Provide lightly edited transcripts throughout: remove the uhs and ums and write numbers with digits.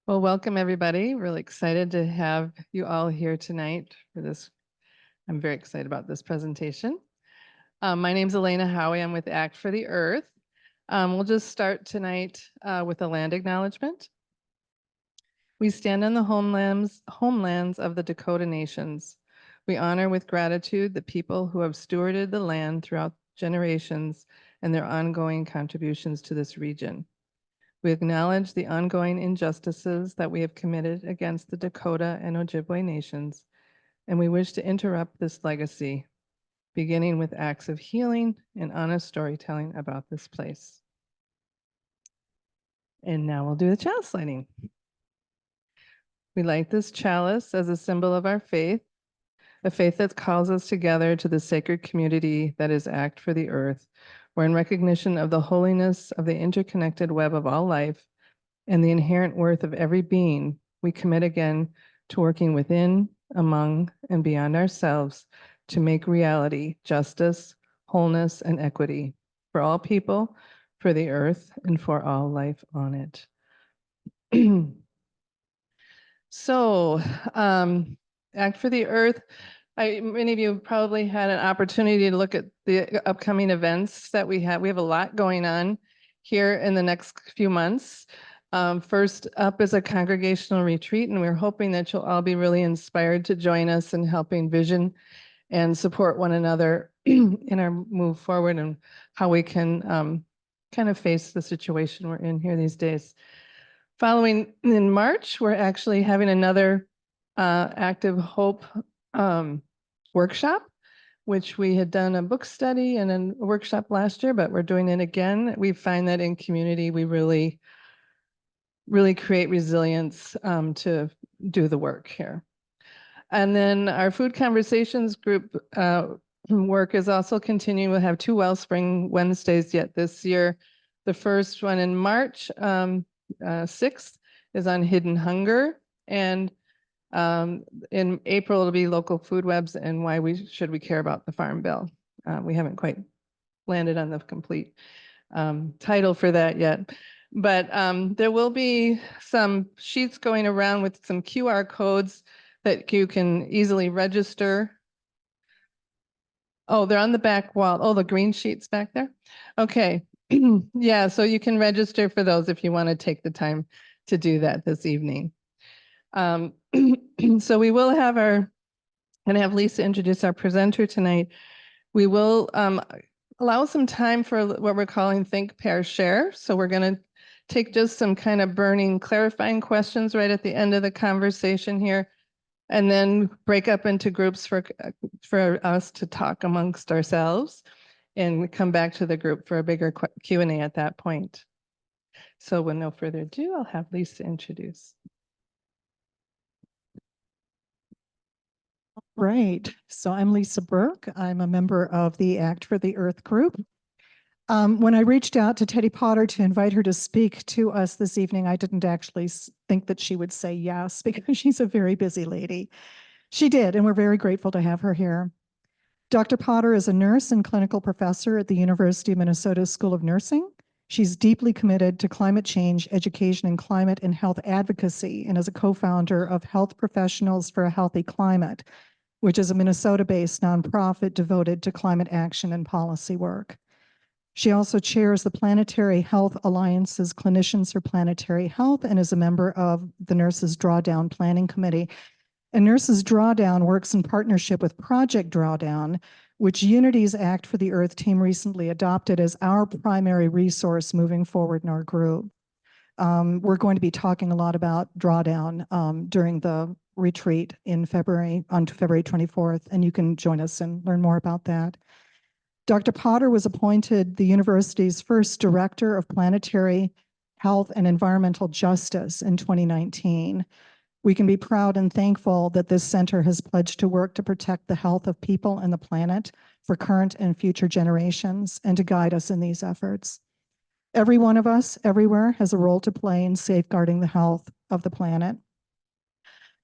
Well, welcome everybody. Really excited to have you all here tonight for this. I'm very excited about this presentation. My name is Elena Howie. I'm with Act for the Earth. We'll just start tonight with a land acknowledgement. We stand on the homelands of the Dakota Nations. We honor with gratitude the people who have stewarded the land throughout generations and their ongoing contributions to this region. We acknowledge the ongoing injustices that we have committed against the Dakota and Ojibwe nations, and we wish to interrupt this legacy, beginning with acts of healing and honest storytelling about this place. And now we'll do the chalice lighting. We light this chalice as a symbol of our faith, a faith that calls us together to the sacred community that is Act for the Earth, where in recognition of the holiness of the interconnected web of all life, and the inherent worth of every being, we commit again to working within, among, and beyond ourselves to make reality justice, wholeness, and equity for all people, for the earth, and for all life on it. So, Act for the Earth. Many of you probably had an opportunity to look at the upcoming events that we have. We have a lot going on here in the next few months. First up is a congregational retreat, and we're hoping that you'll all be really inspired to join us in helping vision and support one another in our move forward and how we can kind of face the situation we're in here these days. Following in March, we're actually having another Active Hope workshop, which we had done a book study and a workshop last year, but we're doing it again. We find that in community, we really create resilience to do the work here. And then our food conversations group work is also continuing. We'll have 2 Wellspring Wednesdays yet this year. The first one in March 6th is on hidden hunger, and in April it'll be local food webs and why should we care about the Farm Bill. We haven't quite landed on the complete title for that yet. But there will be some sheets going around with some QR codes that you can easily register. Oh, they're on the back wall. Oh, the green sheets back there? Okay. Yeah, so you can register for those if you want to take the time to do that this evening. So we will have and have Lisa introduce our presenter tonight. We will allow some time for what we're calling Think, Pair, Share. So we're going to take just some kind of burning, clarifying questions right at the end of the conversation here, and then break up into groups for us to talk amongst ourselves, and come back to the group for a bigger Q&A at that point. So with no further ado, I'll have Lisa introduce. Right. So I'm Lisa Burke. I'm a member of the Act for the Earth group. When I reached out to Teddie Potter to invite her to speak to us this evening, I didn't actually think that she would say yes because she's a very busy lady. She did, and we're very grateful to have her here. Dr. Potter is a nurse and clinical professor at the University of Minnesota School of Nursing. She's deeply committed to climate change, education, and climate and health advocacy, and is a co-founder of Health Professionals for a Healthy Climate, which is a Minnesota-based nonprofit devoted to climate action and policy work. She also chairs the Planetary Health Alliance's Clinicians for Planetary Health and is a member of the Nurses Drawdown Planning Committee. And Nurses Drawdown works in partnership with Project Drawdown, which Unity's Act for the Earth team recently adopted as our primary resource moving forward in our group. We're going to be talking a lot about Drawdown during the retreat in February, on February 24th, and you can join us and learn more about that. Dr. Potter was appointed the university's first director of planetary health and environmental justice in 2019. We can be proud and thankful that this center has pledged to work to protect the health of people and the planet for current and future generations and to guide us in these efforts. Every one of us, everywhere, has a role to play in safeguarding the health of the planet.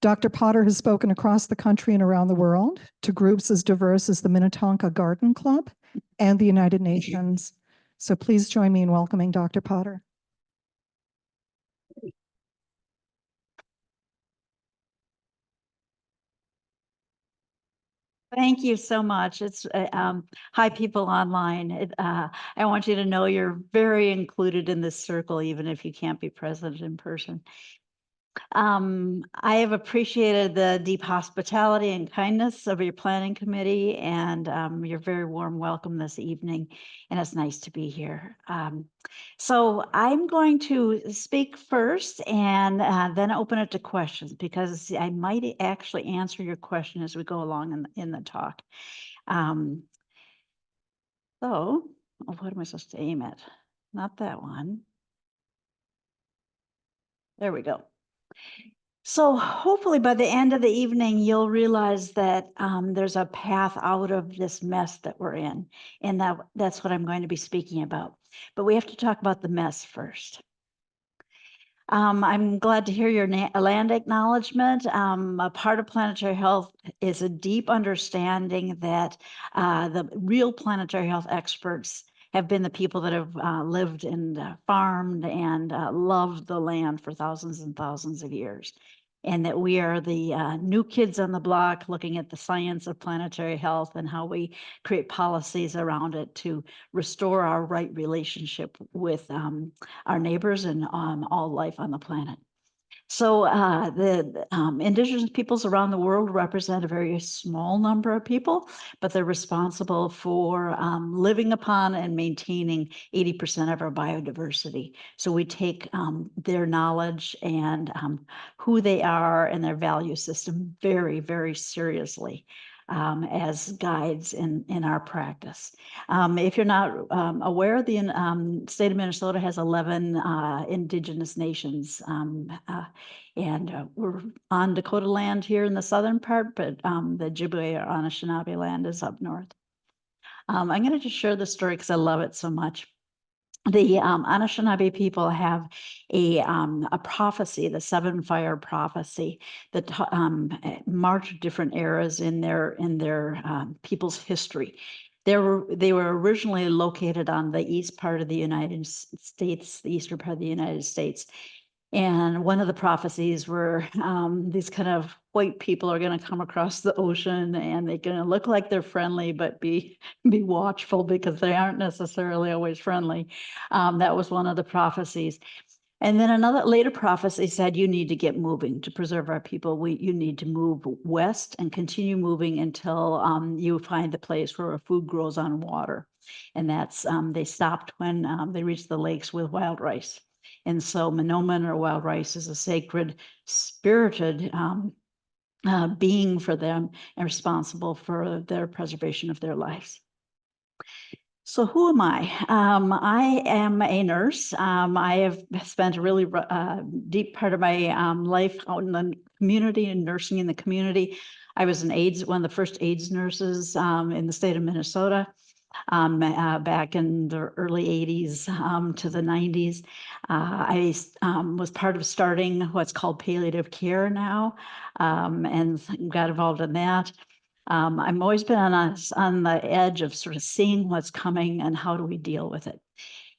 Dr. Potter has spoken across the country and around the world to groups as diverse as the Minnetonka Garden Club and the United Nations. So please join me in welcoming Dr. Potter. Thank you so much. It's hi, people online. I want you to know you're very included in this circle, even if you can't be present in person. I have appreciated the deep hospitality and kindness of your planning committee and your very warm welcome this evening. And it's nice to be here. So I'm going to speak first and then open it to questions because I might actually answer your question as we go along in the talk. So what am I supposed to aim at? Not that one. There we go. So hopefully by the end of the evening, you'll realize that there's a path out of this mess that we're in. And that's what I'm going to be speaking about. But we have to talk about the mess first. I'm glad to hear your land acknowledgement. A part of planetary health is a deep understanding that the real planetary health experts have been the people that have lived and farmed and loved the land for thousands and thousands of years. And that we are the new kids on the block looking at the science of planetary health and how we create policies around it to restore our right relationship with our neighbors and all life on the planet. So the indigenous peoples around the world represent a very small number of people, but they're responsible for living upon and maintaining 80% of our biodiversity. So we take their knowledge and who they are and their value system very, very seriously. As guides in our practice. If you're not aware, the state of Minnesota has 11 indigenous nations. And we're on Dakota land here in the southern part, but the Ojibwe or Anishinaabe land is up north. I'm going to just share this story because I love it so much. The Anishinaabe people have a prophecy, the seven fire prophecy, that marked different eras in their people's history. They were originally located on the east part of the United States, the eastern part of the United States. And one of the prophecies were these kind of white people are going to come across the ocean and they're going to look like they're friendly, but be watchful because they aren't necessarily always friendly. That was one of the prophecies. And then another later prophecy said, you need to get moving to preserve our people. You need to move west and continue moving until you find the place where food grows on water. And that's, they stopped when they reached the lakes with wild rice. And so Minoman or wild rice is a sacred, spirited being for them and responsible for their preservation of their lives. So who am I? I am a nurse. I have spent a really deep part of my life out in the community and nursing in the community. I was one of the first AIDS nurses in the state of Minnesota. Back in the early 80s to the 90s. I was part of starting what's called palliative care now and got involved in that. I've always been on the edge of sort of seeing what's coming and how do we deal with it.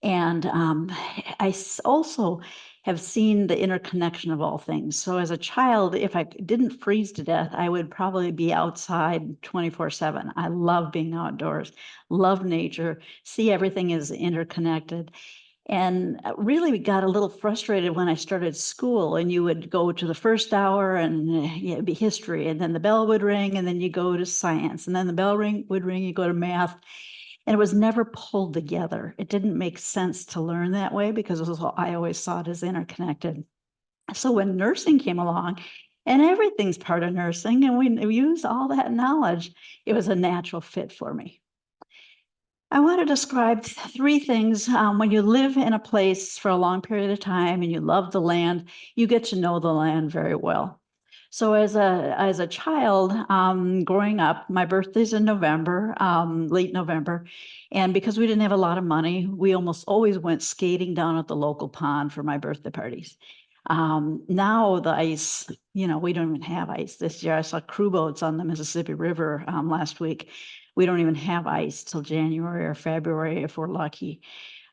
And I also have seen the interconnection of all things. So as a child, if I didn't freeze to death, I would probably be outside 24/7. I love being outdoors, love nature, see everything is interconnected. And really got a little frustrated when I started school and you would go to the first hour and it'd be history and then the bell would ring and then you go to science and then the bell would ring, you go to math. And it was never pulled together. It didn't make sense to learn that way because I always saw it as interconnected. So when nursing came along, and everything's part of nursing, and we use all that knowledge, it was a natural fit for me. I want to describe three things. When you live in a place for a long period of time and you love the land, you get to know the land very well. So as a child, growing up, my birthday's in November, late November. And because we didn't have a lot of money, we almost always went skating down at the local pond for my birthday parties. Now the ice, we don't even have ice this year. I saw crew boats on the Mississippi River last week. We don't even have ice till January or February if we're lucky.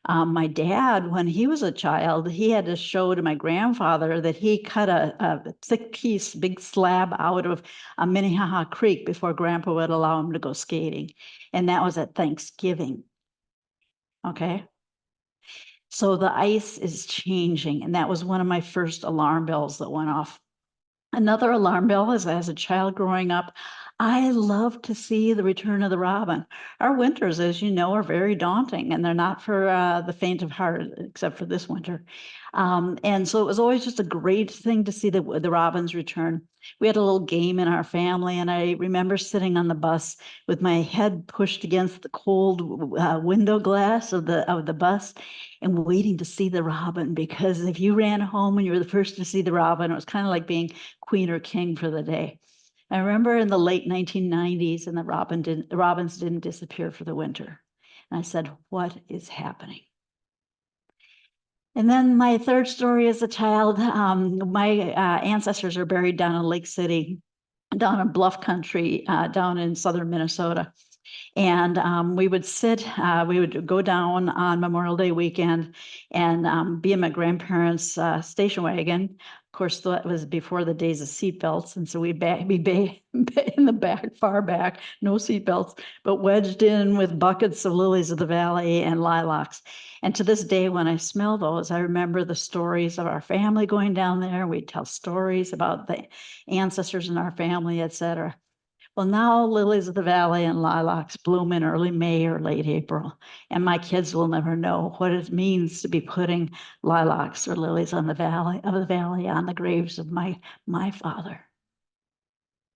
My dad, when he was a child, he had to show to my grandfather that he cut a thick piece, big slab out of a Minnehaha Creek before Grandpa would allow him to go skating. And that was at Thanksgiving. Okay. So the ice is changing. And that was one of my first alarm bells that went off. Another alarm bell is, as a child growing up, I love to see the return of the robin. Our winters, as you know, are very daunting, and they're not for the faint of heart, except for this winter. And so it was always just a great thing to see the robins return. We had a little game in our family, and I remember sitting on the bus with my head pushed against the cold window glass of the bus and waiting to see the robin, because if you ran home and you were the first to see the robin, it was kind of like being queen or king for the day. I remember in the late 1990s, and the robins didn't disappear for the winter. And I said, what is happening? And then my third story as a child, my ancestors are buried down in Lake City, down in Bluff Country, down in southern Minnesota. And we would we would go down on Memorial Day weekend and be in my grandparents' station wagon. Of course, that was before the days of seatbelts. And so we'd be in the back, far back, no seatbelts, but wedged in with buckets of lilies of the valley and lilacs. And to this day, when I smell those, I remember the stories of our family going down there. We'd tell stories about the ancestors in our family, et cetera. Well, now lilies of the valley and lilacs bloom in early May or late April, and my kids will never know what it means to be putting lilacs or lilies on the valley on the graves of my father.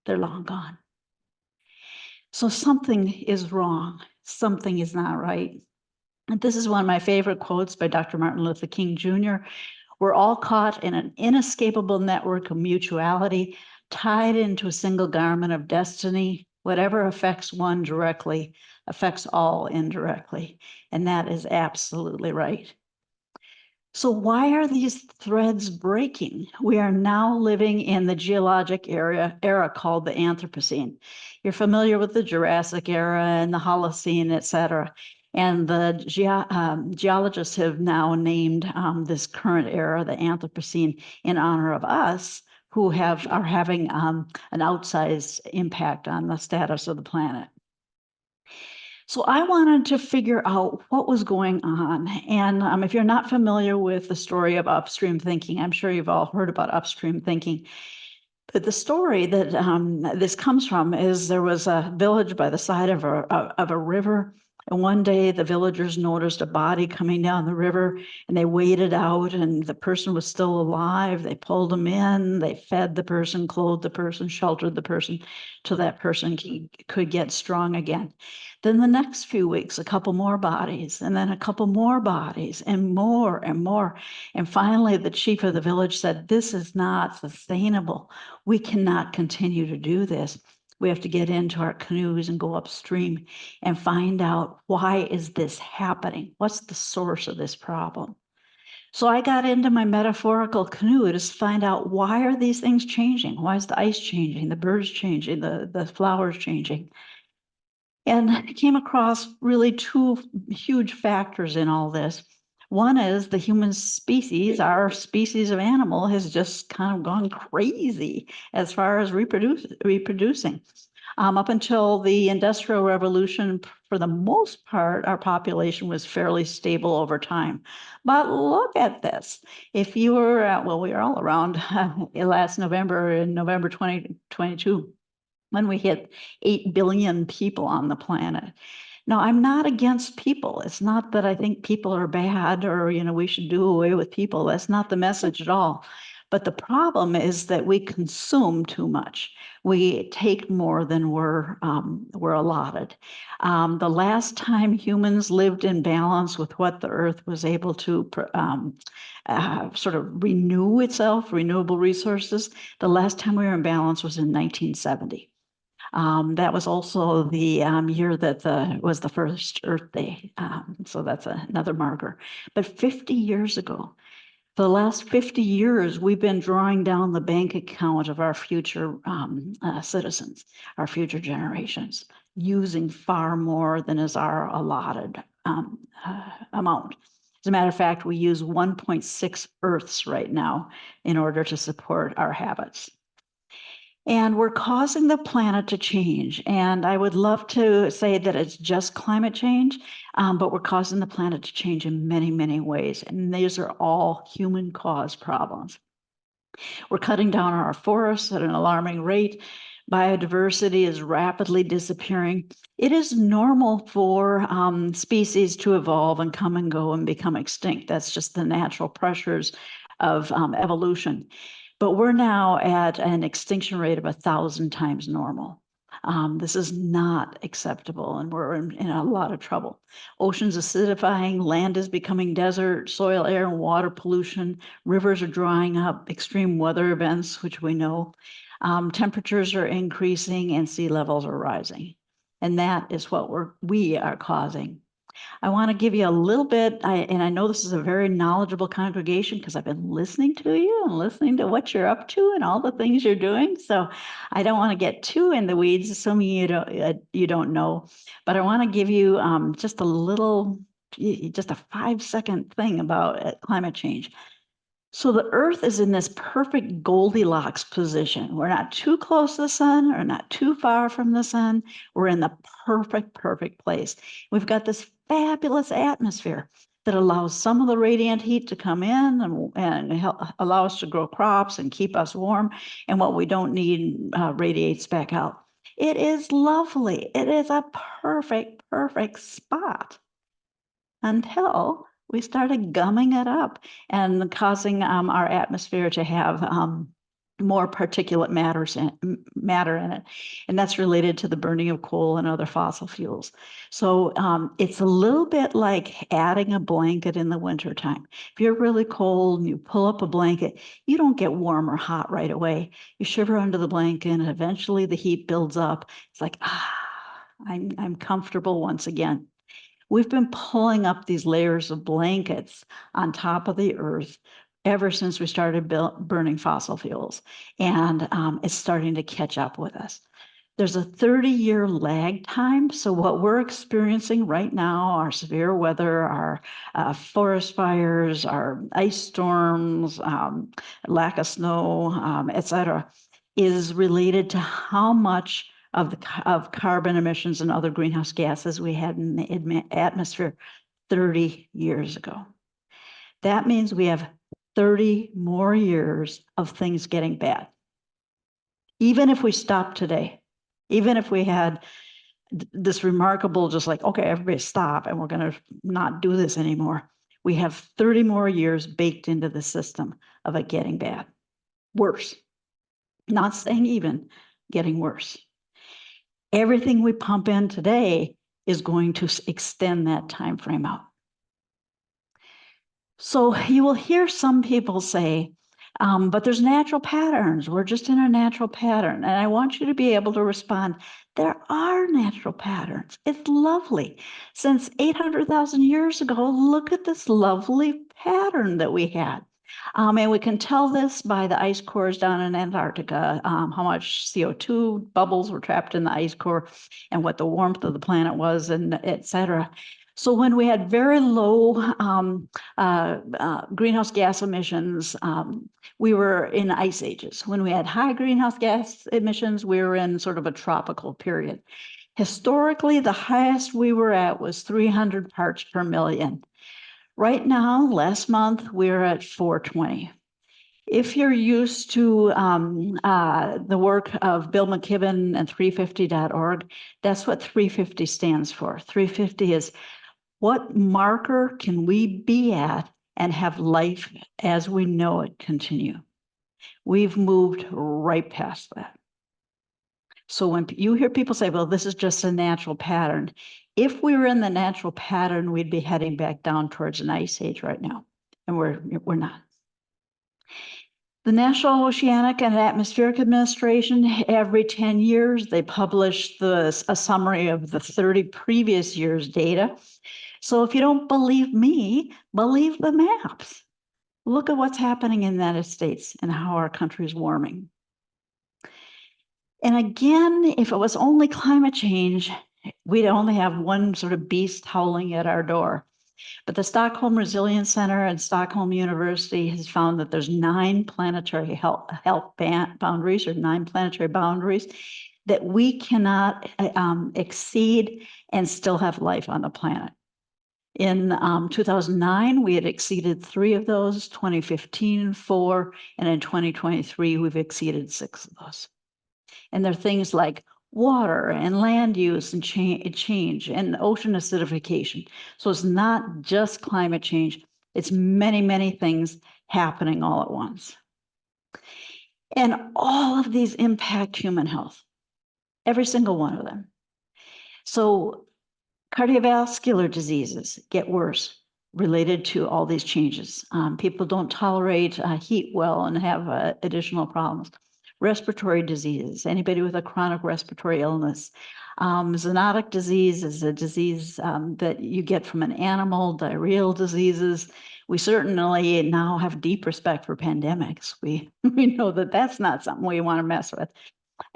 They're long gone. So something is wrong. Something is not right. And this is one of my favorite quotes by Dr. Martin Luther King Jr. We're all caught in an inescapable network of mutuality, tied into a single garment of destiny. Whatever affects one directly affects all indirectly. And that is absolutely right. So why are these threads breaking? We are now living in the geologic era called the Anthropocene. You're familiar with the Jurassic era and the Holocene, et cetera. And the geologists have now named this current era the Anthropocene in honor of us, who are having an outsized impact on the status of the planet. So I wanted to figure out what was going on. And if you're not familiar with the story of upstream thinking, I'm sure you've all heard about upstream thinking. But the story that this comes from is there was a village by the side of a river. And one day the villagers noticed a body coming down the river, and they waded out, and the person was still alive. They pulled him in, they fed the person, clothed the person, sheltered the person till that person could get strong again. Then the next few weeks, a couple more bodies, and then a couple more bodies, and more and more. And finally, the chief of the village said, "This is not sustainable. We cannot continue to do this. We have to get into our canoes and go upstream and find out, why is this happening? What's the source of this problem?" So I got into my metaphorical canoe to find out, why are these things changing? Why is the ice changing, the birds changing, the flowers changing? And I came across really two huge factors in all this. One is the human species, our species of animal, has just kind of gone crazy as far as reproducing. Up until the Industrial Revolution, for the most part, our population was fairly stable over time. But look at this. If you were, well, we were all around last November, in November 2022, when we hit 8 billion people on the planet. Now, I'm not against people. It's not that I think people are bad or, we should do away with people. That's not the message at all. But the problem is that we consume too much. We take more than we're allotted. The last time humans lived in balance with what the Earth was able to sort of renew itself, renewable resources, the last time we were in balance was in 1970. That was also the year that was the first Earth Day. So that's another marker. But 50 years ago, for the last 50 years, we've been drawing down the bank account of our future citizens, our future generations, using far more than is our allotted amount. As a matter of fact, we use 1.6 Earths right now in order to support our habits. And we're causing the planet to change. And I would love to say that it's just climate change, but we're causing the planet to change in many, many ways. And these are all human-caused problems. We're cutting down our forests at an alarming rate. Biodiversity is rapidly disappearing. It is normal for species to evolve and come and go and become extinct. That's just the natural pressures of evolution. But we're now at an extinction rate of 1,000 times normal. This is not acceptable, and we're in a lot of trouble. Oceans acidifying, land is becoming desert, soil, air, and water pollution, rivers are drying up, extreme weather events, which we know. Temperatures are increasing and sea levels are rising. And that is what we are causing. I want to give you a little bit, and I know this is a very knowledgeable congregation because I've been listening to you and listening to what you're up to and all the things you're doing. So I don't want to get too in the weeds, assuming you don't know, but I want to give you just a little, just a 5-second thing about climate change. So the Earth is in this perfect Goldilocks position. We're not too close to the sun or not too far from the sun. We're in the perfect place. We've got this fabulous atmosphere that allows some of the radiant heat to come in and help allow us to grow crops and keep us warm. And what we don't need radiates back out. It is lovely. It is a perfect spot until we started gumming it up and causing our atmosphere to have more particulate matter in it. And that's related to the burning of coal and other fossil fuels. So it's a little bit like adding a blanket in the wintertime. If you're really cold and you pull up a blanket, you don't get warm or hot right away. You shiver under the blanket and eventually the heat builds up. It's like, I'm comfortable once again. We've been pulling up these layers of blankets on top of the Earth ever since we started burning fossil fuels, and it's starting to catch up with us. There's a 30-year lag time, so what we're experiencing right now, our severe weather, our forest fires, our ice storms, lack of snow, etc., is related to how much of carbon emissions and other greenhouse gases we had in the atmosphere 30 years ago. That means we have 30 more years of things getting bad. Even if we stopped today, even if we had this remarkable, just like, okay, everybody stop and we're going to not do this anymore. We have 30 more years baked into the system of it getting bad. Worse. Not staying even, getting worse. Everything we pump in today is going to extend that time frame out. So you will hear some people say, but there's natural patterns. We're just in a natural pattern. And I want you to be able to respond, there are natural patterns. It's lovely. Since 800,000 years ago, look at this lovely pattern that we had. And we can tell this by the ice cores down in Antarctica, how much CO2 bubbles were trapped in the ice core and what the warmth of the planet was, and et cetera. So when we had very low greenhouse gas emissions, we were in ice ages. When we had high greenhouse gas emissions, we were in sort of a tropical period. Historically, the highest we were at was 300 parts per million. Right now, last month, we're at 420. If you're used to the work of Bill McKibben and 350.org, that's what 350 stands for. 350 is what marker can we be at and have life as we know it continue? We've moved right past that. So when you hear people say, well, this is just a natural pattern, if we were in the natural pattern, we'd be heading back down towards an ice age right now, and we're not. The National Oceanic and Atmospheric Administration, every 10 years, they publish a summary of the 30 previous years' data. So if you don't believe me, believe the maps. Look at what's happening in the United States and how our country is warming. And again, if it was only climate change, We'd only have one sort of beast howling at our door. But the Stockholm Resilience Center and Stockholm University has found that there's 9 planetary health boundaries, or 9 planetary boundaries that we cannot exceed and still have life on the planet. In 2009, we had exceeded 3 of those, 2015, 4, and in 2023, we've exceeded 6 of those. And they're things like water and land use and change and ocean acidification. So it's not just climate change, it's many, many things happening all at once. And all of these impact human health, every single one of them. So cardiovascular diseases get worse related to all these changes. People don't tolerate heat well and have additional problems. Respiratory diseases, anybody with a chronic respiratory illness. Zoonotic disease is a disease that you get from an animal, diarrheal diseases. We certainly now have deep respect for pandemics. We know that that's not something we want to mess with.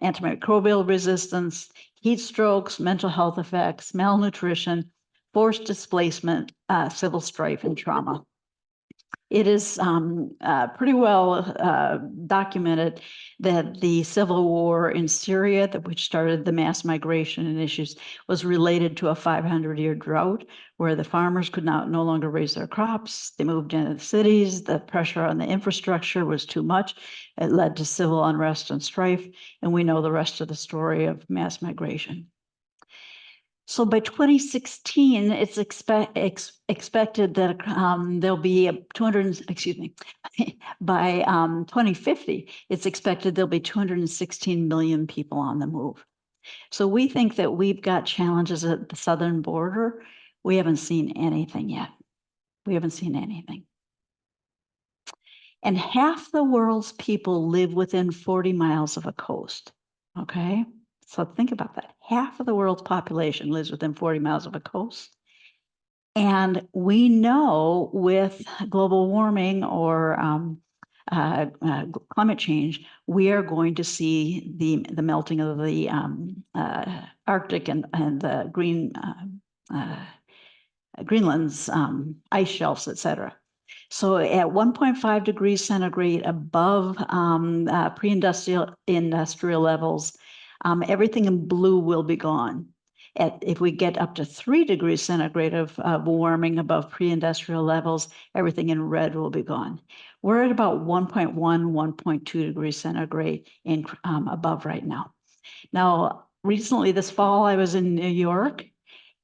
Antimicrobial resistance, heat strokes, mental health effects, malnutrition, forced displacement, civil strife, and trauma. It is pretty well documented that the civil war in Syria, which started the mass migration and issues, was related to a 500-year drought where the farmers could no longer raise their crops. They moved into the cities. The pressure on the infrastructure was too much. It led to civil unrest and strife. And we know the rest of the story of mass migration. So by 2016, it's expected that there'll be 200, excuse me, by 2050, it's expected there'll be 216 million people on the move. So we think that we've got challenges at the southern border. We haven't seen anything yet. We haven't seen anything. And half the world's people live within 40 miles of a coast, okay? So think about that. Half of the world's population lives within 40 miles of a coast. And we know with global warming or climate change, we are going to see the melting of the Arctic and the Greenland's ice shelves, et cetera. So at 1.5 degrees centigrade above pre-industrial levels, everything in blue will be gone. If we get up to 3 degrees centigrade of warming above pre-industrial levels, everything in red will be gone. We're at about 1.1, 1.2 degrees centigrade above right now. Now, recently this fall, I was in New York.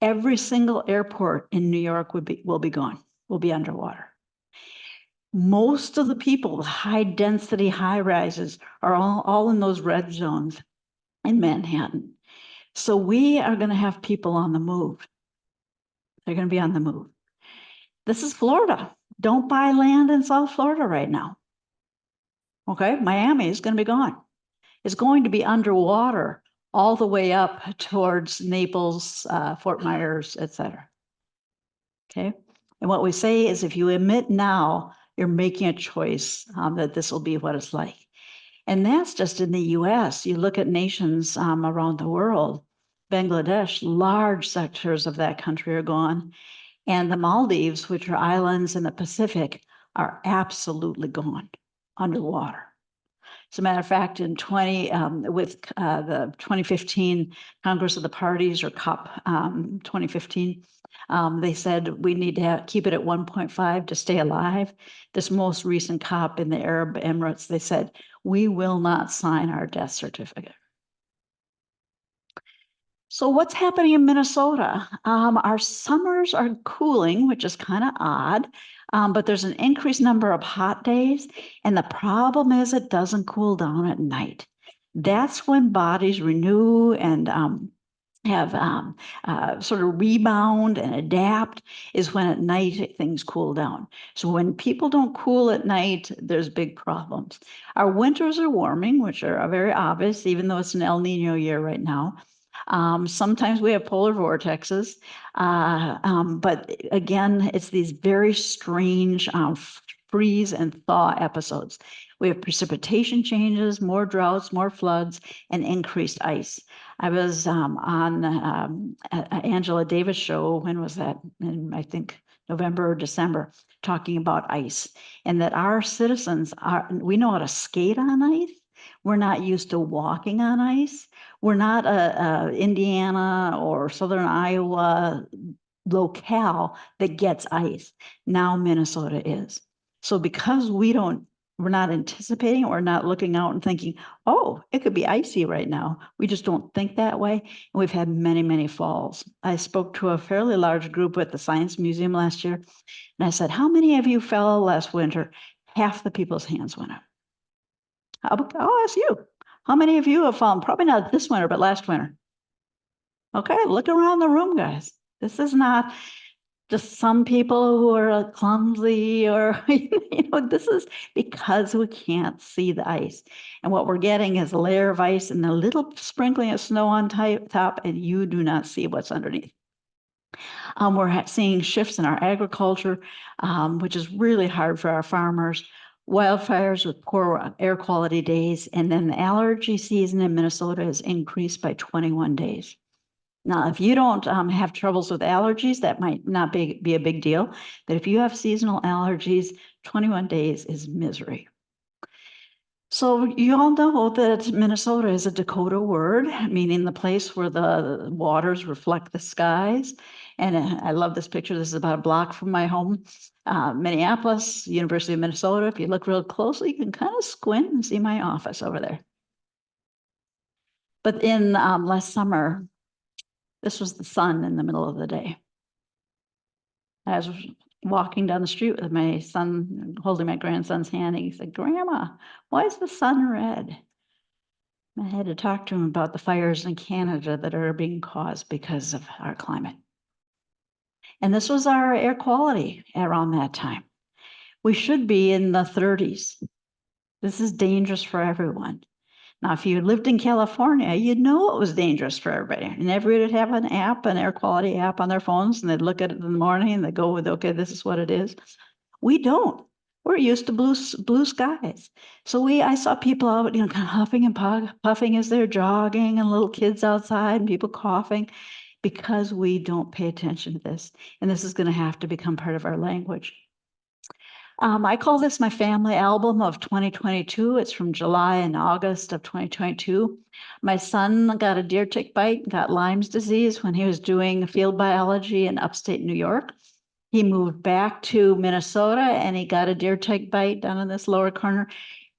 Every single airport in New York will be gone, will be underwater. Most of the people, the high density high rises, are all in those red zones in Manhattan. So we are going to have people on the move. They're going to be on the move. This is Florida. Don't buy land in South Florida right now. Okay, Miami is going to be gone. It's going to be underwater all the way up towards Naples, Fort Myers, etc. Okay, and what we say is if you emit now, you're making a choice that this will be what it's like. And that's just in the US. You look at nations around the world, Bangladesh, large sectors of that country are gone. And the Maldives, which are islands in the Pacific, are absolutely gone, underwater. As a matter of fact, in the 2015 Congress of the Parties, or COP 2015, they said we need to keep it at 1.5 to stay alive. This most recent COP in the Arab Emirates, they said, we will not sign our death certificate. So what's happening in Minnesota? Our summers are cooling, which is kind of odd, but there's an increased number of hot days. And the problem is it doesn't cool down at night. That's when bodies renew and have sort of rebound and adapt, is when at night things cool down. So when people don't cool at night, there's big problems. Our winters are warming, which are very obvious, even though it's an El Nino year right now. Sometimes we have polar vortexes, but again, it's these very strange freeze and thaw episodes. We have precipitation changes, more droughts, more floods, and increased ice. I was on Angela Davis show. When was that? In, I think, November or December, talking about ice, and that our citizens we know how to skate on ice. We're not used to walking on ice. We're not a Indiana or Southern Iowa locale that gets ice. Now Minnesota is. So because we're not anticipating, we're not looking out and thinking, oh, it could be icy right now. We just don't think that way. And we've had many, many falls. I spoke to a fairly large group at the Science Museum last year. And I said, how many of you fell last winter? Half the people's hands went up. I'll ask you. How many of you have fallen? Probably not this winter, but last winter. Okay, look around the room, guys. This is not just some people who are clumsy or, this is because we can't see the ice. And what we're getting is a layer of ice and a little sprinkling of snow on top, and you do not see what's underneath. We're seeing shifts in our agriculture, which is really hard for our farmers. Wildfires with poor air quality days, and then the allergy season in Minnesota has increased by 21 days. Now, if you don't have troubles with allergies, that might not be a big deal. But if you have seasonal allergies, 21 days is misery. So you all know that Minnesota is a Dakota word, meaning the place where the waters reflect the skies. And I love this picture. This is about a block from my home, Minneapolis, University of Minnesota. If you look real closely, you can kind of squint and see my office over there. But in last summer, this was the sun in the middle of the day. I was walking down the street with my son, holding my grandson's hand, and he said, "Grandma, why is the sun red?" I had to talk to him about the fires in Canada that are being caused because of our climate. And this was our air quality around that time. We should be in the 30s. This is dangerous for everyone. Now, if you lived in California, you'd know it was dangerous for everybody. And everybody would have an app, an air quality app on their phones, and they'd look at it in the morning and they'd go with, okay, this is what it is. We don't. We're used to blue skies. So I saw people out, kind of huffing and puffing as they're jogging, and little kids outside and people coughing, because we don't pay attention to this. And this is going to have to become part of our language. I call this my family album of 2022. It's from July and August of 2022. My son got a deer tick bite, got Lyme's disease when he was doing field biology in upstate New York. He moved back to Minnesota and he got a deer tick bite down in this lower corner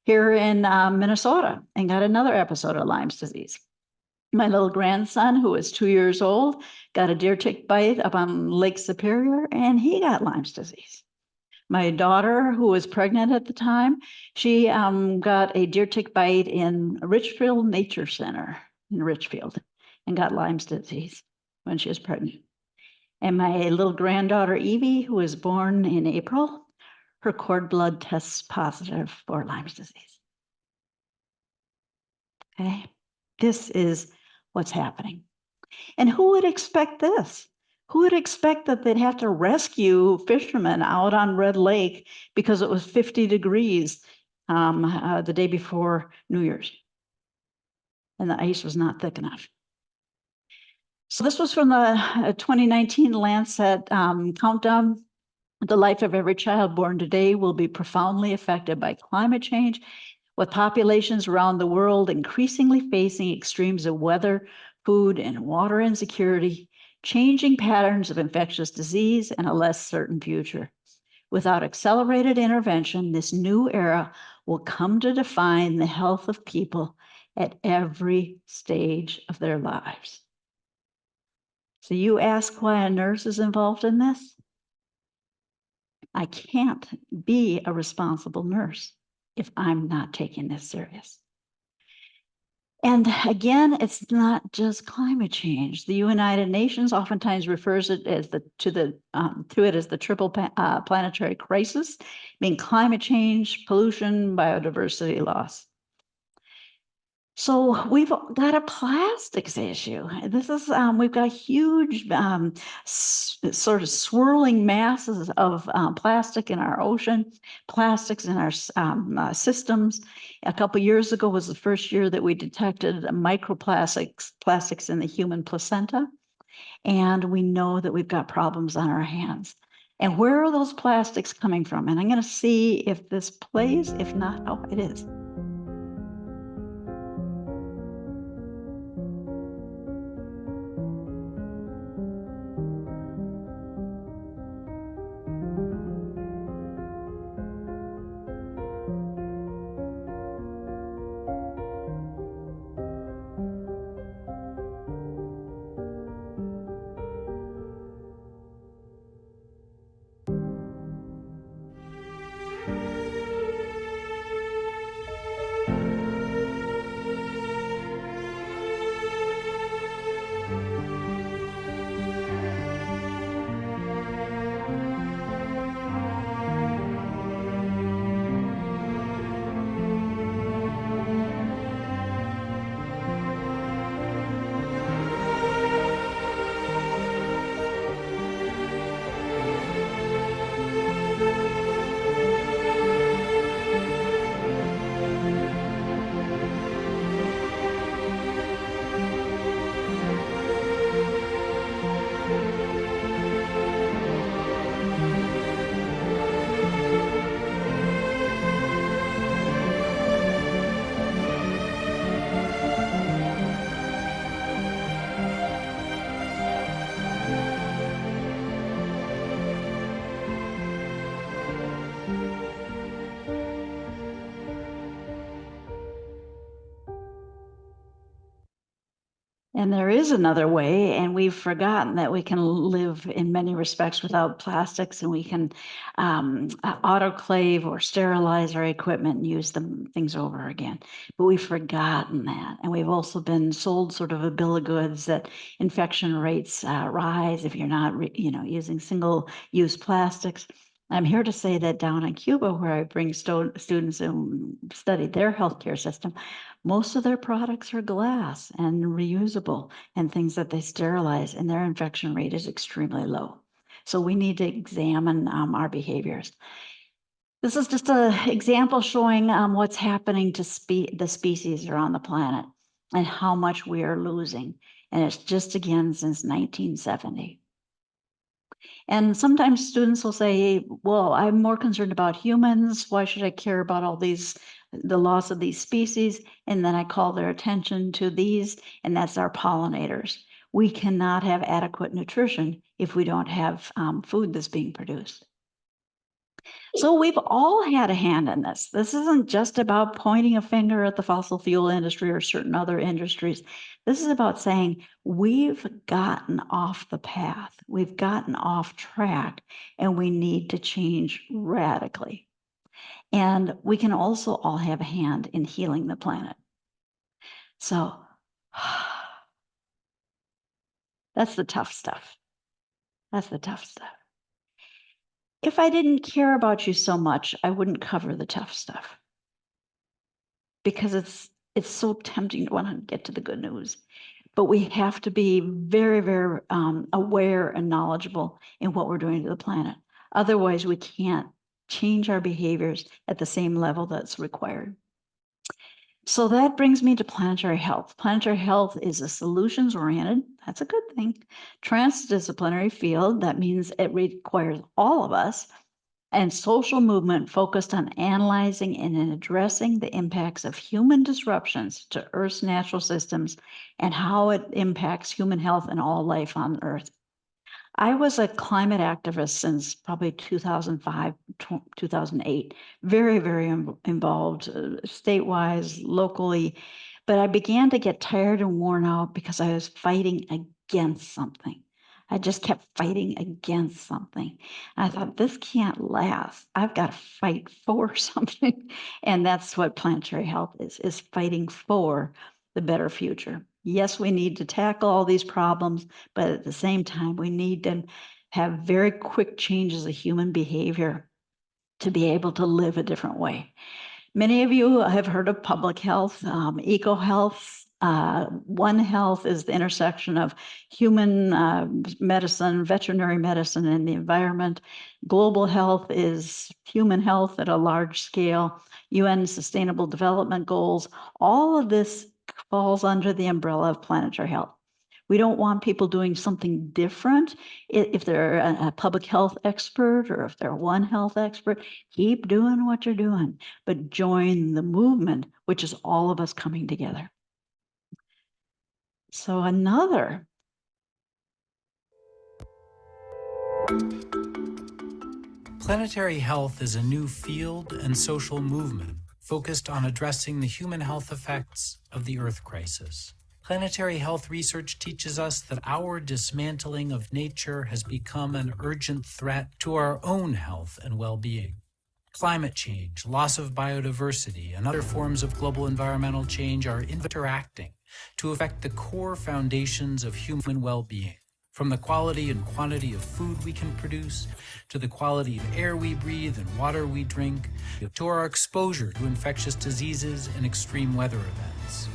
here in Minnesota and got another episode of Lyme's disease. My little grandson, who was 2 years old, got a deer tick bite up on Lake Superior and he got Lyme's disease. My daughter, who was pregnant at the time, she got a deer tick bite in Richfield Nature Center in Richfield and got Lyme's disease when she was pregnant. And my little granddaughter, Evie, who was born in April, her cord blood tests positive for Lyme's disease. Okay, this is what's happening. And who would expect this? Who would expect that they'd have to rescue fishermen out on Red Lake because it was 50 degrees the day before New Year's? And the ice was not thick enough. So this was from the 2019 Lancet countdown. The life of every child born today will be profoundly affected by climate change, with populations around the world increasingly facing extremes of weather, food, and water insecurity, changing patterns of infectious disease, and a less certain future. Without accelerated intervention, this new era will come to define the health of people at every stage of their lives. So you ask why a nurse is involved in this? I can't be a responsible nurse if I'm not taking this serious. And again, it's not just climate change. The United Nations oftentimes refers it as to it as the triple planetary crisis, meaning climate change, pollution, biodiversity loss. So we've got a plastics issue. This is we've got huge sort of swirling masses of plastic in our ocean, plastics in our systems. A couple years ago was the first year that we detected plastics in the human placenta, and we know that we've got problems on our hands. And where are those plastics coming from? And I'm going to see if this plays. If not, oh, it is. And there is another way, and we've forgotten that we can live in many respects without plastics, and we can autoclave or sterilize our equipment and use things over again. But we've forgotten that. And we've also been sold sort of a bill of goods that infection rates rise if you're not using single-use plastics. I'm here to say that down in Cuba, where I bring students who study their healthcare system, most of their products are glass and reusable and things that they sterilize, and their infection rate is extremely low. So we need to examine our behaviors. This is just an example showing what's happening to the species around the planet and how much we are losing. And it's just again since 1970. And sometimes students will say, well, I'm more concerned about humans. Why should I care about the loss of these species? And then I call their attention to these, and that's our pollinators. We cannot have adequate nutrition if we don't have food that's being produced. So we've all had a hand in this. This isn't just about pointing a finger at the fossil fuel industry or certain other industries. This is about saying we've gotten off the path, we've gotten off track, and we need to change radically. And we can also all have a hand in healing the planet. So that's the tough stuff. That's the tough stuff. If I didn't care about you so much, I wouldn't cover the tough stuff, because it's so tempting to want to get to the good news. But we have to be very, very aware and knowledgeable in what we're doing to the planet. Otherwise, we can't change our behaviors at the same level that's required. So that brings me to planetary health. Planetary health is a solutions-oriented, that's a good thing, transdisciplinary field. That means it requires all of us, and social movement focused on analyzing and addressing the impacts of human disruptions to Earth's natural systems and how it impacts human health and all life on Earth. I was a climate activist since probably 2005, 2008, very, very involved statewide, locally, but I began to get tired and worn out because I was fighting against something. I just kept fighting against something. And I thought, this can't last. I've got to fight for something. And that's what planetary health is fighting for the better future. Yes, we need to tackle all these problems, but at the same time, we need to have very quick changes of human behavior to be able to live a different way. Many of you have heard of public health, eco-health. One health is the intersection of human medicine, veterinary medicine, and the environment. Global health is human health at a large scale, UN Sustainable Development Goals. All of this falls under the umbrella of planetary health. We don't want people doing something different. If they're a public health expert or if they're one health expert, keep doing what you're doing, but join the movement, which is all of us coming together. So another. Planetary health is a new field and social movement focused on addressing the human health effects of the Earth crisis. Planetary health research teaches us that our dismantling of nature has become an urgent threat to our own health and well-being. Climate change, loss of biodiversity, and other forms of global environmental change are interacting to affect the core foundations of human well-being, from the quality and quantity of food we can produce, to the quality of air we breathe and water we drink, to our exposure to infectious diseases and extreme weather events.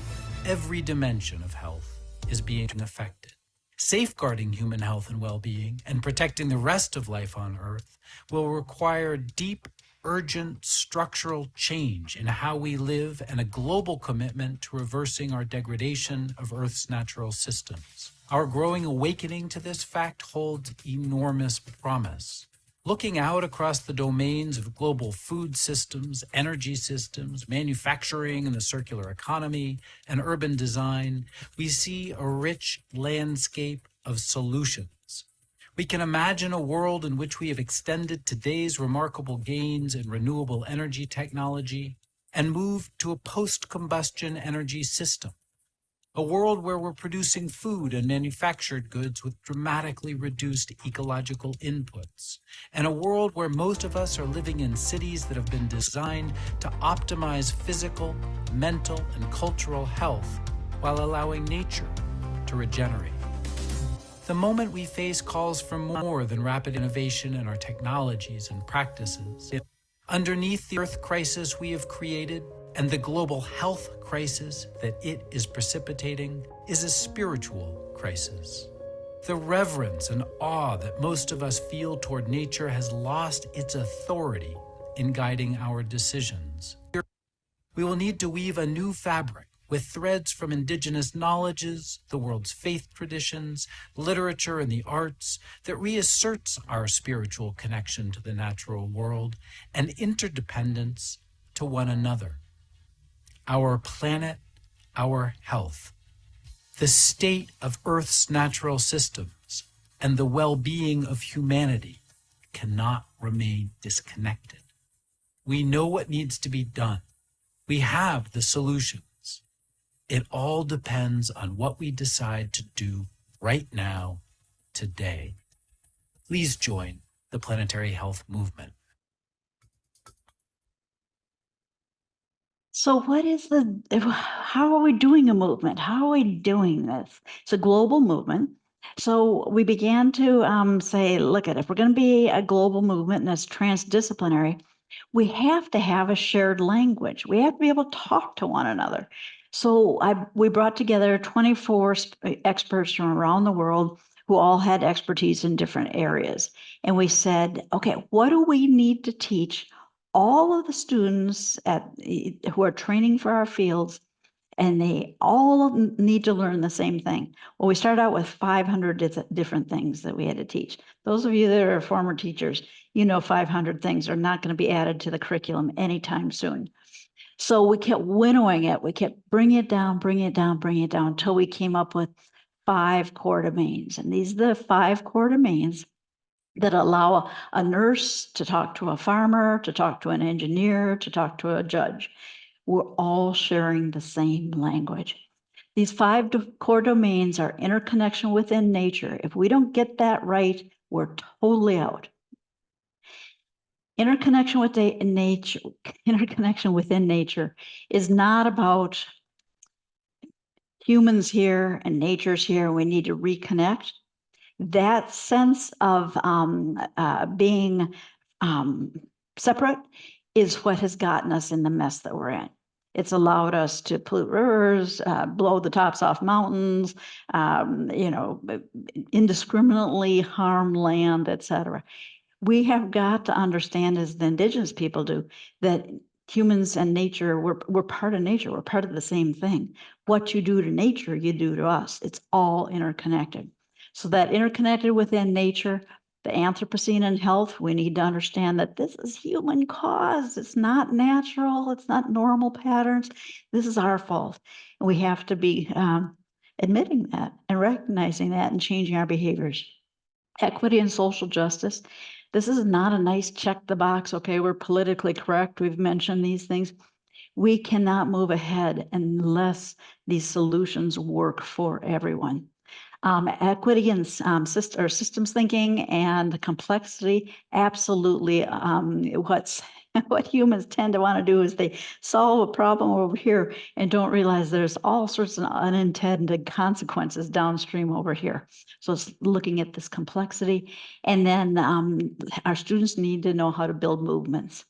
Every dimension of health is being affected. Safeguarding human health and well-being and protecting the rest of life on Earth will require deep, urgent structural change in how we live and a global commitment to reversing our degradation of Earth's natural systems. Our growing awakening to this fact holds enormous promise. Looking out across the domains of global food systems, energy systems, manufacturing and the circular economy, and urban design, we see a rich landscape of solutions. We can imagine a world in which we have extended today's remarkable gains in renewable energy technology and moved to a post-combustion energy system. A world where we're producing food and manufactured goods with dramatically reduced ecological inputs, and a world where most of us are living in cities that have been designed to optimize physical, mental, and cultural health while allowing nature to regenerate. The moment we face calls for more than rapid innovation in our technologies and practices. Underneath the Earth crisis we have created and the global health crisis that it is precipitating is a spiritual crisis. The reverence and awe that most of us feel toward nature has lost its authority in guiding our decisions. We will need to weave a new fabric with threads from indigenous knowledges, the world's faith traditions, literature, and the arts that reasserts our spiritual connection to the natural world and interdependence to one another. Our planet, our health, the state of Earth's natural systems, and the well-being of humanity cannot remain disconnected. We know what needs to be done. We have the solutions. It all depends on what we decide to do right now, today. Please join the Planetary Health Movement. So how are we doing a movement? How are we doing this? It's a global movement. So we began to say, look, if we're going to be a global movement and it's transdisciplinary, we have to have a shared language. We have to be able to talk to one another. So we brought together 24 experts from around the world who all had expertise in different areas. And we said, okay, what do we need to teach all of the students who are training for our fields, and they all need to learn the same thing? Well, we started out with 500 different things that we had to teach. Those of you that are former teachers, 500 things are not going to be added to the curriculum anytime soon. So we kept winnowing it. We kept bringing it down until we came up with 5 core domains. And these are the 5 core domains that allow a nurse to talk to a farmer, to talk to an engineer, to talk to a judge. We're all sharing the same language. These 5 core domains are interconnection within nature. If we don't get that right, we're totally out. Interconnection within nature is not about humans here and nature's here. We need to reconnect. That sense of being separate is what has gotten us in the mess that we're in. It's allowed us to pollute rivers, blow the tops off mountains, indiscriminately harm land, etc. We have got to understand, as the indigenous people do, that humans and nature, we're part of nature. We're part of the same thing. What you do to nature, you do to us. It's all interconnected. So that interconnected within nature, the Anthropocene and health, we need to understand that this is human caused. It's not natural. It's not normal patterns. This is our fault. And we have to be admitting that and recognizing that and changing our behaviors. Equity and social justice. This is not a nice check the box. Okay, we're politically correct. We've mentioned these things. We cannot move ahead unless these solutions work for everyone. Equity and systems thinking and complexity, absolutely. What humans tend to want to do is they solve a problem over here and don't realize there's all sorts of unintended consequences downstream over here. So it's looking at this complexity. And then our students need to know how to build movements.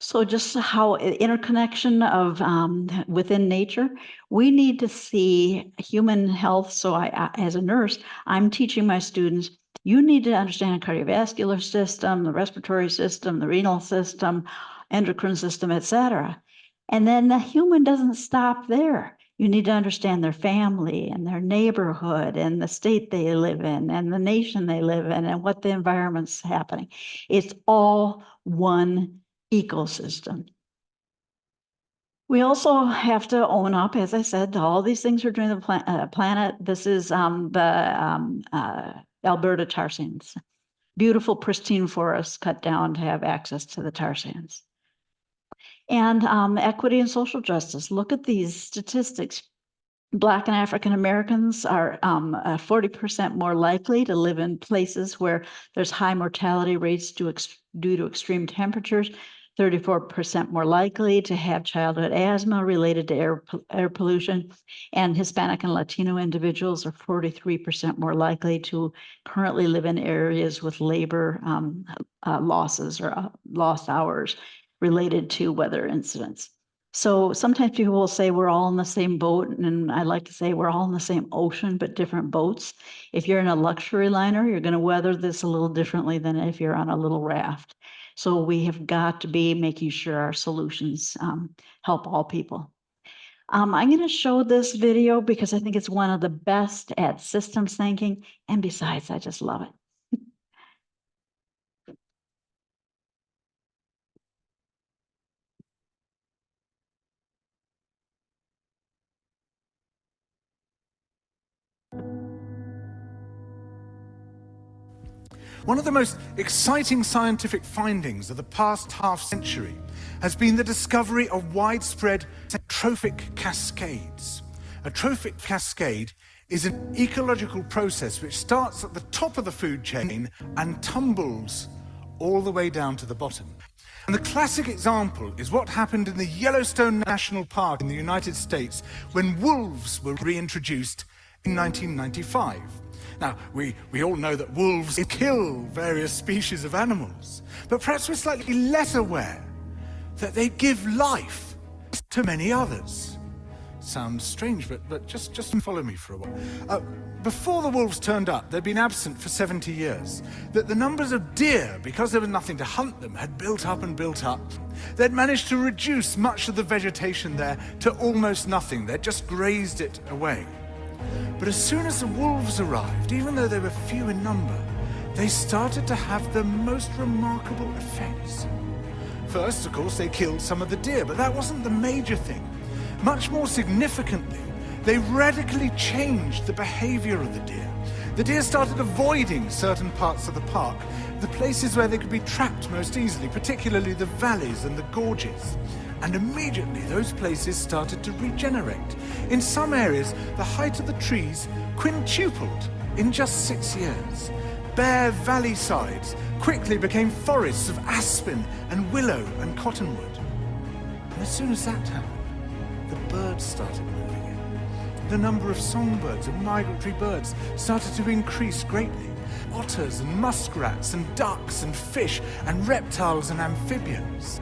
So just how interconnection of within nature, we need to see human health. So as a nurse, I'm teaching my students, you need to understand the cardiovascular system, the respiratory system, the renal system, endocrine system, etc. And then the human doesn't stop there. You need to understand their family and their neighborhood and the state they live in and the nation they live in and what the environment's happening. It's all one ecosystem. We also have to own up, as I said, to all these things are doing the planet. This is the Alberta tar sands. Beautiful, pristine forests cut down to have access to the tar sands. And equity and social justice. Look at these statistics. Black and African Americans are 40% more likely to live in places where there's high mortality rates due to extreme temperatures, 34% more likely to have childhood asthma related to air pollution, and Hispanic and Latino individuals are 43% more likely to currently live in areas with labor losses or lost hours related to weather incidents. So sometimes people will say we're all in the same boat, and I like to say we're all in the same ocean, but different boats. If you're in a luxury liner, you're going to weather this a little differently than if you're on a little raft. So we have got to be making sure our solutions help all people. I'm going to show this video because I think it's one of the best at systems thinking, and besides, I just love it. One of the most exciting scientific findings of the past half-century has been the discovery of widespread trophic cascades. A trophic cascade is an ecological process which starts at the top of the food chain and tumbles all the way down to the bottom. And the classic example is what happened in the Yellowstone National Park in the United States when wolves were reintroduced in 1995. Now, we all know that wolves kill various species of animals, but perhaps we're slightly less aware that they give life to many others. Sounds strange, but just follow me for a while. Before the wolves turned up, they'd been absent for 70 years. That the numbers of deer, because there was nothing to hunt them, had built up and built up. They'd managed to reduce much of the vegetation there to almost nothing. They'd just grazed it away. But as soon as the wolves arrived, even though they were few in number, they started to have the most remarkable effects. First, of course, they killed some of the deer, but that wasn't the major thing. Much more significantly, they radically changed the behavior of the deer. The deer started avoiding certain parts of the park, the places where they could be trapped most easily, particularly the valleys and the gorges. And immediately those places started to regenerate. In some areas, the height of the trees quintupled in just 6 years. Bare valley sides quickly became forests of aspen and willow and cottonwood. And as soon as that happened, the birds started moving in. The number of songbirds and migratory birds started to increase greatly. Otters and muskrats and ducks and fish and reptiles and amphibians.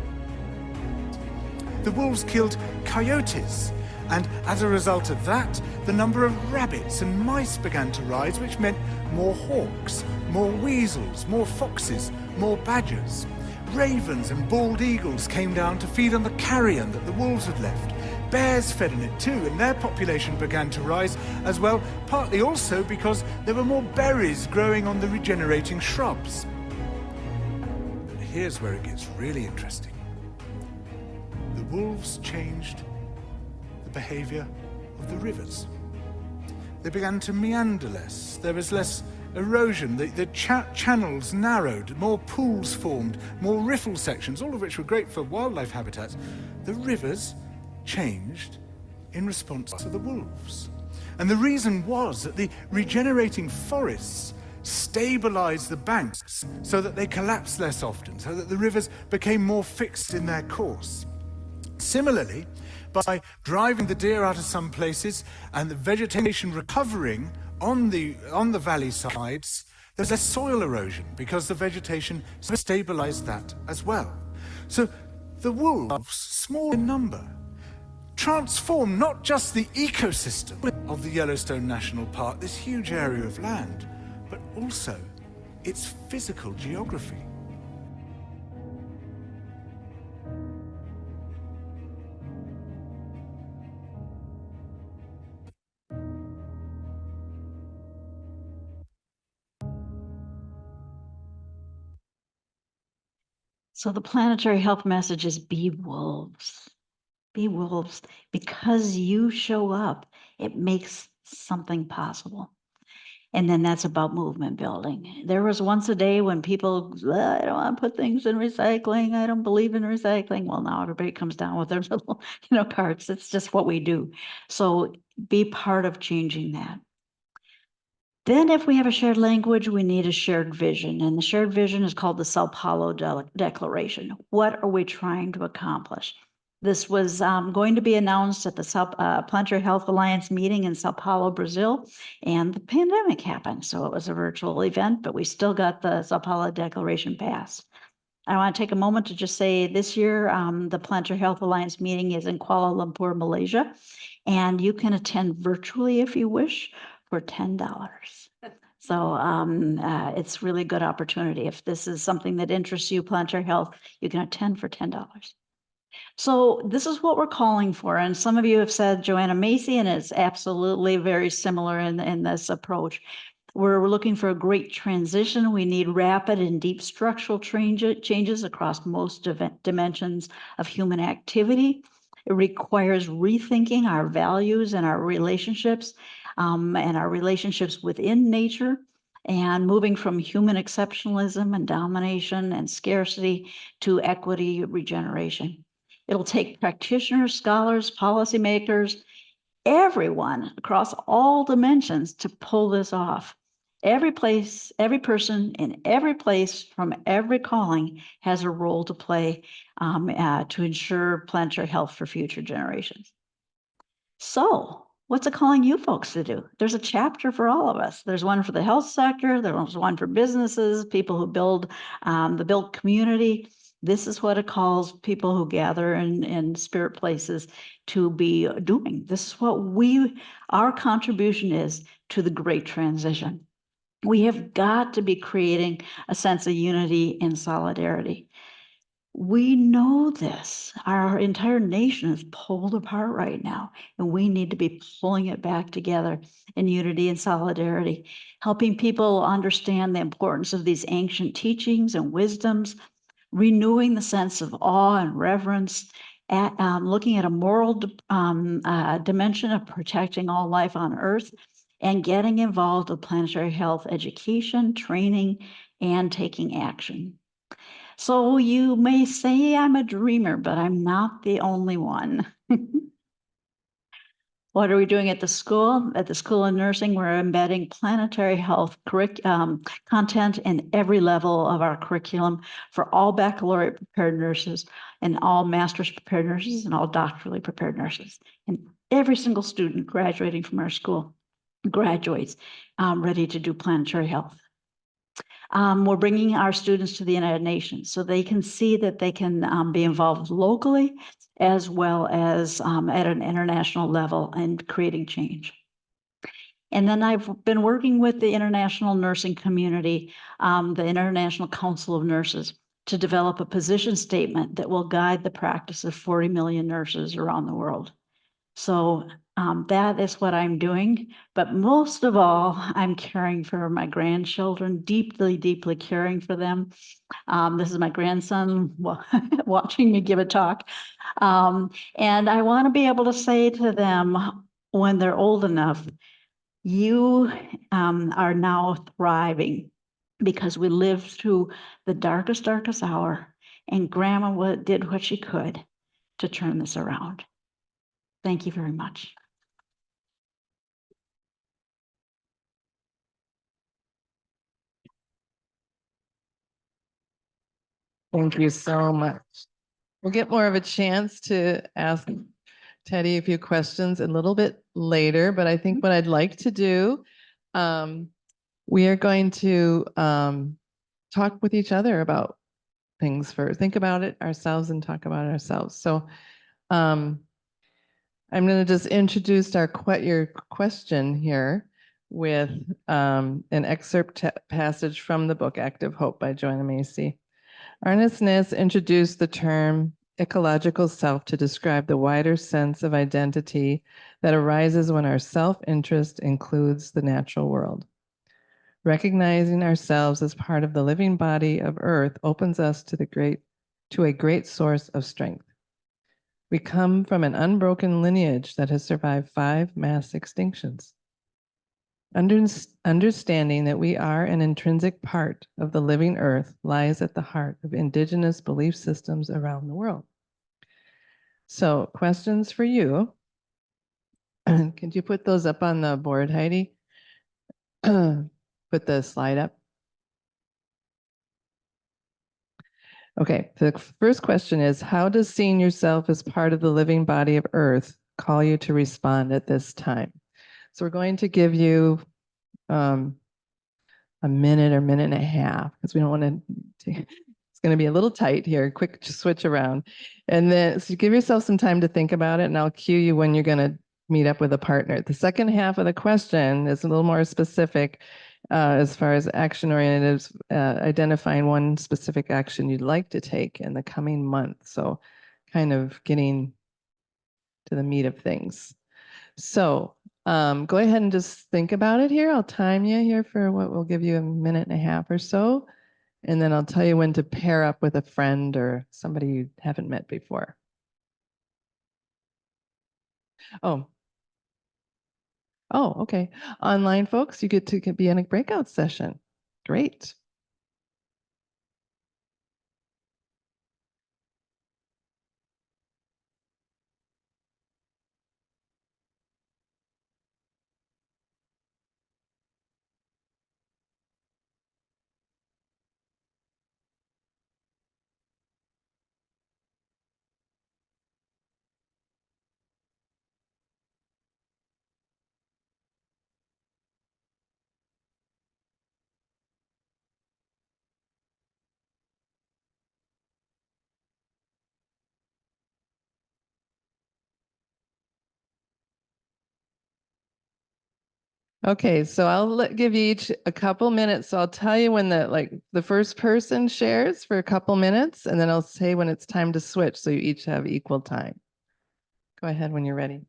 the wolves killed coyotes. And as a result of that, the number of rabbits and mice began to rise, which meant more hawks, more weasels, more foxes, more badgers. Ravens and bald eagles came down to feed on the carrion that the wolves had left. Bears fed on it too, and their population began to rise as well, partly also because there were more berries growing on the regenerating shrubs. But here's where it gets really interesting. The wolves changed the behavior of the rivers. They began to meander less. There was less erosion. The channels narrowed, more pools formed, more riffle sections, all of which were great for wildlife habitats. The rivers changed in response to the wolves. And the reason was that the regenerating forests stabilized the banks so that they collapsed less often, so that the rivers became more fixed in their course. Similarly, by driving the deer out of some places and the vegetation recovering on the valley sides, there's less soil erosion because the vegetation stabilized that as well. So the wolves, small in number, transform not just the ecosystem of the Yellowstone National Park, this huge area of land, but also its physical geography. So the planetary health message is be wolves. Be wolves. Because you show up, it makes something possible. And then that's about movement building. There was once a day when people, I don't want to put things in recycling. I don't believe in recycling. Well, now everybody comes down with their little, carts. It's just what we do. So be part of changing that. Then if we have a shared language, we need a shared vision. And the shared vision is called the Sao Paulo Declaration. What are we trying to accomplish? This was going to be announced at the Planetary Health Alliance meeting in Sao Paulo, Brazil, and the pandemic happened. So it was a virtual event, but we still got the Sao Paulo Declaration passed. I want to take a moment to just say this year, the Planetary Health Alliance meeting is in Kuala Lumpur, Malaysia, and you can attend virtually if you wish for $10. So it's really good opportunity. If this is something that interests you, planetary health, you can attend for $10. So this is what we're calling for. And some of you have said Joanna Macy, and it's absolutely very similar in this approach. We're looking for a great transition. We need rapid and deep structural changes across most dimensions of human activity. It requires rethinking our values and our relationships within nature, and moving from human exceptionalism and domination and scarcity to equity regeneration. It'll take practitioners, scholars, policymakers, everyone across all dimensions to pull this off. Every place, every person in every place from every calling has a role to play to ensure planetary health for future generations. So what's it calling you folks to do? There's a chapter for all of us. There's one for the health sector. There's one for businesses, people who build the built community. This is what it calls people who gather in spirit places to be doing. This is what our contribution is to the great transition. We have got to be creating a sense of unity and solidarity. We know this. Our entire nation is pulled apart right now, and we need to be pulling it back together in unity and solidarity, helping people understand the importance of these ancient teachings and wisdoms, renewing the sense of awe and reverence, looking at a moral dimension of protecting all life on Earth, and getting involved with planetary health education, training, and taking action. So you may say I'm a dreamer, but I'm not the only one. What are we doing at the school? At the School of Nursing, we're embedding planetary health content in every level of our curriculum for all baccalaureate prepared nurses and all master's prepared nurses and all doctorally prepared nurses. And every single student graduating from our school graduates ready to do planetary health. We're bringing our students to the United Nations so they can see that they can be involved locally as well as at an international level and creating change. And then I've been working with the international nursing community, the International Council of Nurses, to develop a position statement that will guide the practice of 40 million nurses around the world. So that is what I'm doing. But most of all, I'm caring for my grandchildren, deeply, deeply caring for them. This is my grandson watching me give a talk. And I want to be able to say to them when they're old enough, you are now thriving because we lived through the darkest, darkest hour, and Grandma did what she could to turn this around. Thank you very much. Thank you so much. We'll get more of a chance to ask Teddie a few questions a little bit later, but I think what I'd like to do, we are going to talk with each other about things first. Think about it ourselves and talk about it ourselves. So I'm going to just introduce your question here with an excerpt passage from the book Active Hope by Joanna Macy. Ernest Ness introduced the term ecological self to describe the wider sense of identity that arises when our self-interest includes the natural world. Recognizing ourselves as part of the living body of Earth opens us to a great source of strength. We come from an unbroken lineage that has survived 5 mass extinctions. Understanding that we are an intrinsic part of the living Earth lies at the heart of indigenous belief systems around the world. So, questions for you. Could you put those up on the board, Heidi? Put the slide up. Okay, the first question is, how does seeing yourself as part of the living body of Earth call you to respond at this time? So we're going to give you a minute or minute and a half, because we don't want to, it's going to be a little tight here, quick switch around. And then so give yourself some time to think about it, and I'll cue you when you're going to meet up with a partner. The second half of the question is a little more specific as far as action-oriented, identifying one specific action you'd like to take in the coming month. So kind of getting to the meat of things. So go ahead and just think about it here. I'll time you here for what will give you a minute and a half or so. And then I'll tell you when to pair up with a friend or somebody you haven't met before. Oh, okay. Online folks, you get to be in a breakout session. Great. Okay, so I'll give you each a couple minutes. So I'll tell you when the first person shares for a couple minutes, and then I'll say when it's time to switch, so you each have equal time. Go ahead when you're ready.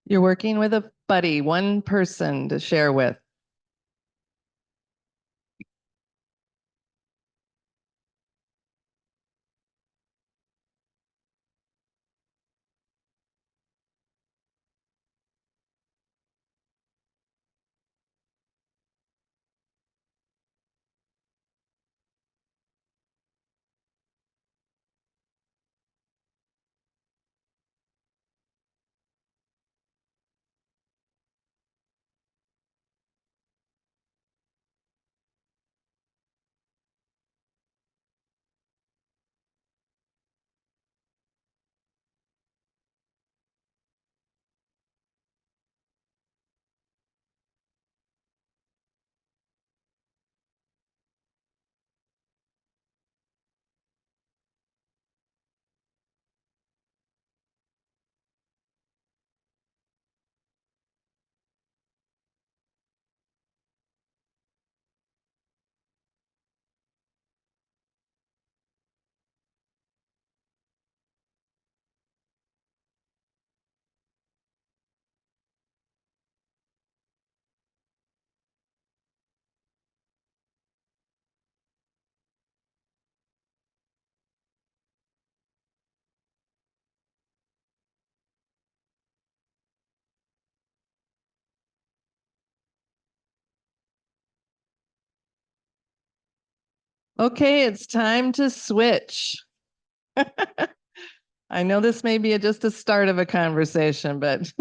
You're working with a buddy, one person to share with. Okay, it's time to switch. I know this may be just a start of a conversation, but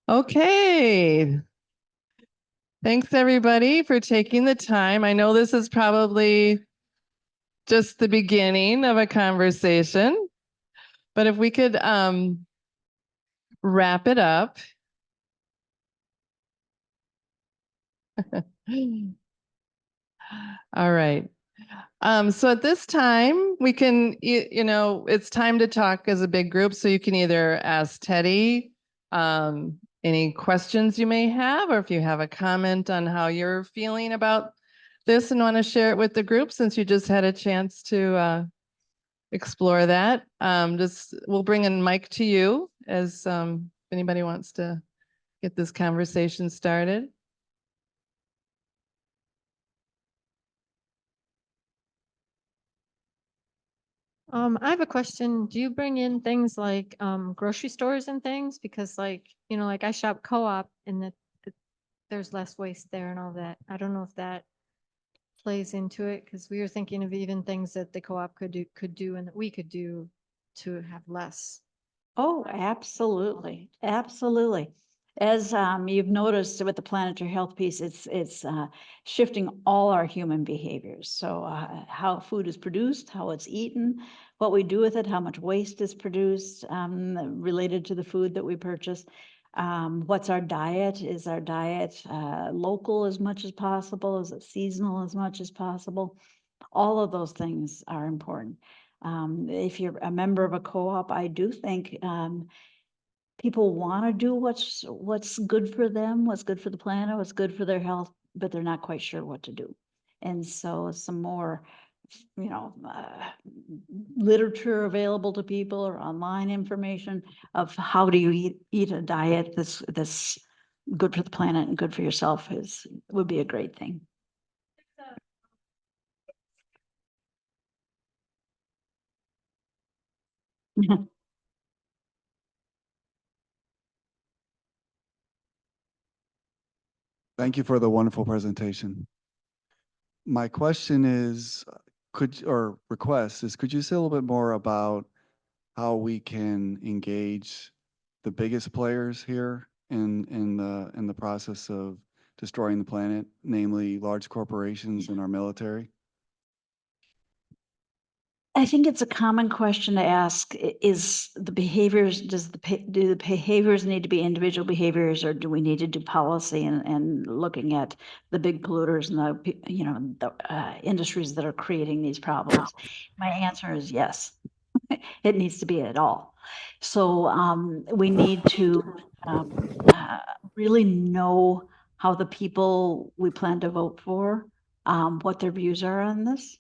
okay. Thanks everybody for taking the time. I know this is probably just the beginning of a conversation, but if we could wrap it up. All right. So at this time, we can, it's time to talk as a big group. So you can either ask Teddie any questions you may have, or if you have a comment on how you're feeling about this and want to share it with the group, since you just had a chance to explore that. We'll bring a mic to you as if anybody wants to get this conversation started. I have a question. Do you bring in things like grocery stores and things? Because like, like I shop co-op and there's less waste there and all that. I don't know if that plays into it because we were thinking of even things that the co-op could do and that we could do to have less. Oh, absolutely, absolutely. As you've noticed with the planetary health piece, it's shifting all our human behaviors. So how food is produced, how it's eaten, what we do with it, how much waste is produced related to the food that we purchase. What's our diet? Is our diet local as much as possible? Is it seasonal as much as possible? All of those things are important. If you're a member of a co-op, I do think people want to do what's good for them, what's good for the planet, what's good for their health, but they're not quite sure what to do. And so some more, literature available to people or online information of how do you eat a diet that's good for the planet and good for yourself would be a great thing. Thank you for the wonderful presentation. My question is, could you say a little bit more about how we can engage the biggest players here in the process of destroying the planet, namely large corporations and our military? I think it's a common question to ask, is the behaviors, do the behaviors need to be individual behaviors, or do we need to do policy and looking at the big polluters and the industries that are creating these problems? My answer is yes. It needs to be at all. So we need to really know how the people we plan to vote for, what their views are on this.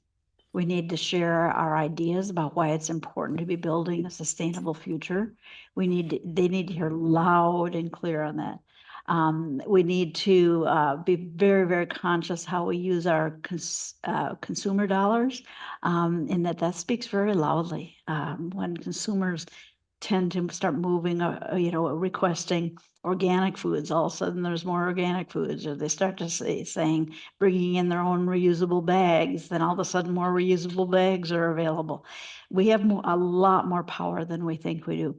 We need to share our ideas about why it's important to be building a sustainable future. They need to hear loud and clear on that. We need to be very, very conscious how we use our consumer dollars, in that speaks very loudly. When consumers tend to start moving, requesting organic foods, all of a sudden there's more organic foods, or they start to saying bringing in their own reusable bags, then all of a sudden more reusable bags are available. We have a lot more power than we think we do.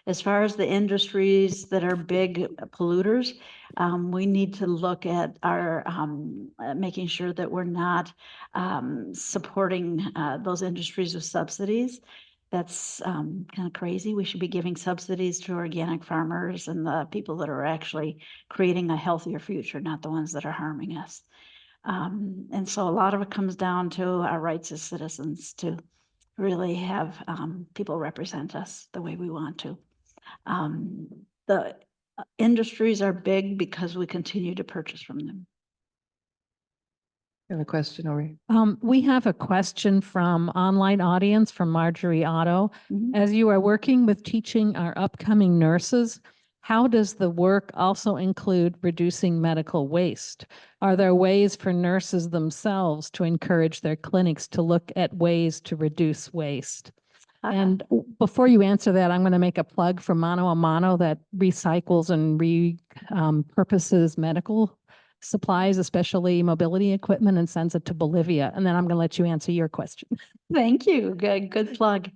As far as the industries that are big polluters, we need to look at our making sure that we're not supporting those industries with subsidies. That's kind of crazy. We should be giving subsidies to organic farmers and the people that are actually creating a healthier future, not the ones that are harming us. And so a lot of it comes down to our rights as citizens to really have people represent us the way we want to. The industries are big because we continue to purchase from them. I have a question over here. We have a question from online audience from Marjorie Otto. Mhm. As you are working with teaching our upcoming nurses, how does the work also include reducing medical waste? Are there ways for nurses themselves to encourage their clinics to look at ways to reduce waste? And before you answer that, I'm going to make a plug for Mano a Mano that recycles and repurposes medical supplies, especially mobility equipment, and sends it to Bolivia. And then I'm going to let you answer your question. Thank you. Good plug.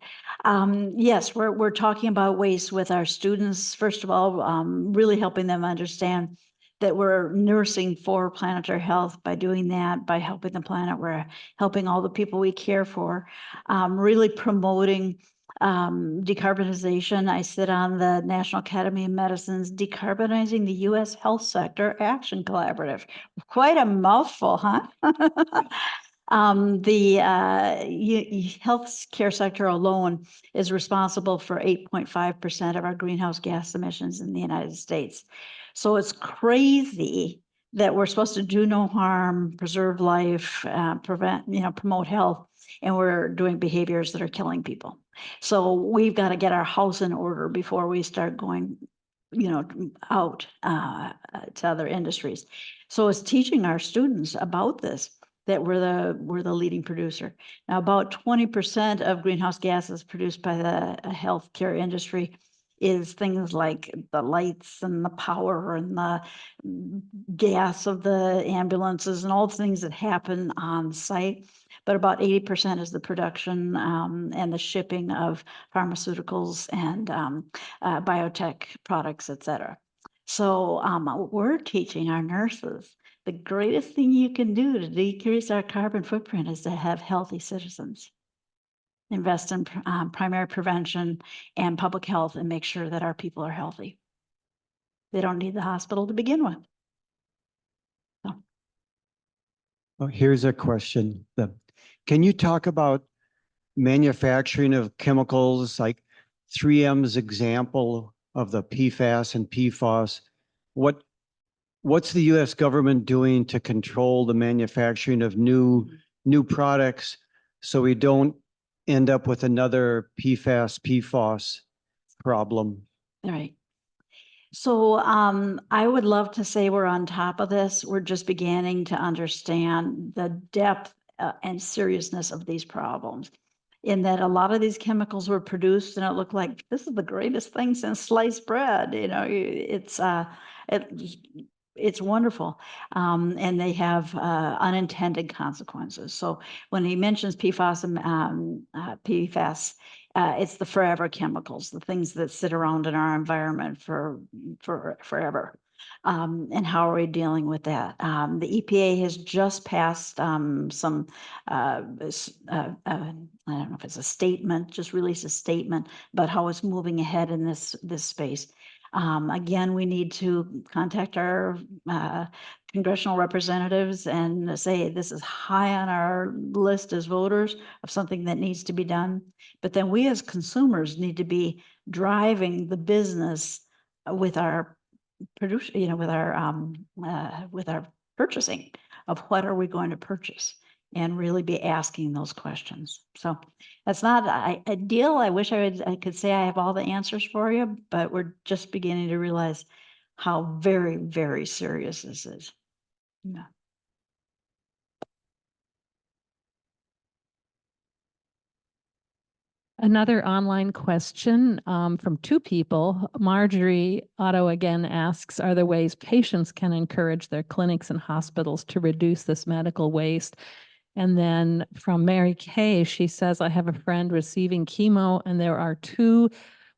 Yes, we're talking about waste with our students. First of all, really helping them understand that we're nursing for planetary health. By doing that, by helping the planet, we're helping all the people we care for. Really promoting decarbonization. I sit on the National Academy of Medicine's Decarbonizing the U.S. Health Sector Action Collaborative. Quite a mouthful, huh? The healthcare sector alone is responsible for 8.5% of our greenhouse gas emissions in the United States. So it's crazy that we're supposed to do no harm, preserve life, promote health, and we're doing behaviors that are killing people. So we've got to get our house in order before we start going, out to other industries. So it's teaching our students about this, that we're the leading producer. Now, about 20% of greenhouse gases produced by the healthcare industry is things like the lights and the power and the gas of the ambulances and all the things that happen on site. But about 80% is the production and the shipping of pharmaceuticals and biotech products, et cetera. So we're teaching our nurses the greatest thing you can do to decrease our carbon footprint is to have healthy citizens. Invest in primary prevention and public health and make sure that our people are healthy. They don't need the hospital to begin with. So. Well, here's a question. Can you talk about manufacturing of chemicals, like 3M's example of the PFAS and PFOS? What's the U.S. government doing to control the manufacturing of new products so we don't end up with another PFAS, PFOS problem? All right. So I would love to say we're on top of this. We're just beginning to understand the depth and seriousness of these problems, in that a lot of these chemicals were produced and it looked like this is the greatest thing since sliced bread. It's wonderful. And they have unintended consequences. So when he mentions PFAS and PFAS, it's the forever chemicals, the things that sit around in our environment for forever. And how are we dealing with that? The EPA has just passed some, I don't know if it's a statement, just released a statement about how it's moving ahead in this space. Again, we need to contact our congressional representatives and say this is high on our list as voters of something that needs to be done. But then we as consumers need to be driving the business with our produce, with our purchasing of what are we going to purchase, and really be asking those questions. So that's not ideal. I wish I could say I have all the answers for you, but we're just beginning to realize how very, very serious this is. Yeah. Another online question from two people. Marjorie Otto again asks, are there ways patients can encourage their clinics and hospitals to reduce this medical waste? And then from Mary Kay, she says, I have a friend receiving chemo and there are 2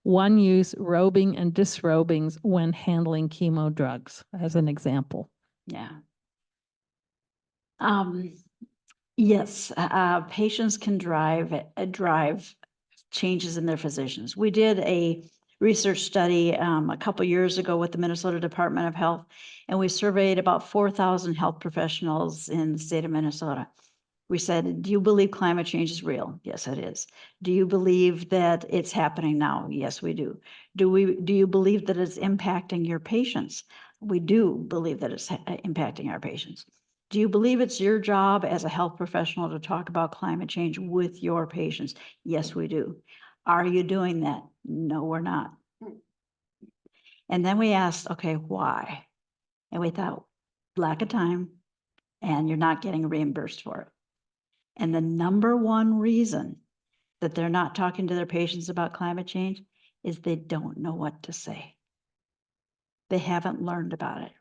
one-use robing and disrobings when handling chemo drugs, as an example. Yeah. Yes, patients can drive changes in their physicians. We did a research study a couple years ago with the Minnesota Department of Health, and we surveyed about 4,000 health professionals in the state of Minnesota. We said, do you believe climate change is real? Yes, it is. Do you believe that it's happening now? Yes, we do. Do you believe that it's impacting your patients? We do believe that it's impacting our patients. Do you believe it's your job as a health professional to talk about climate change with your patients? Yes, we do. Are you doing that? No, we're not. And then we asked, okay, why? And we thought, lack of time, and you're not getting reimbursed for it. And the number one reason that they're not talking to their patients about climate change is they don't know what to say. They haven't learned about it.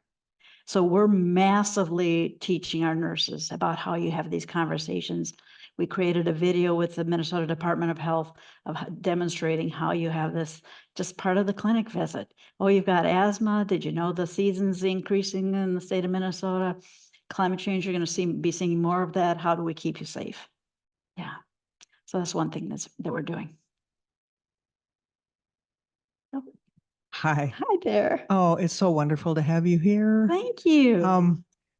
So we're massively teaching our nurses about how you have these conversations. We created a video with the Minnesota Department of Health of demonstrating how you have this just part of the clinic visit. Oh, you've got asthma. Did you know the season's increasing in the state of Minnesota? Climate change, you're going to be seeing more of that. How do we keep you safe? Yeah. So that's one thing that we're doing. Hi. Hi there. Oh, it's so wonderful to have you here. Thank you.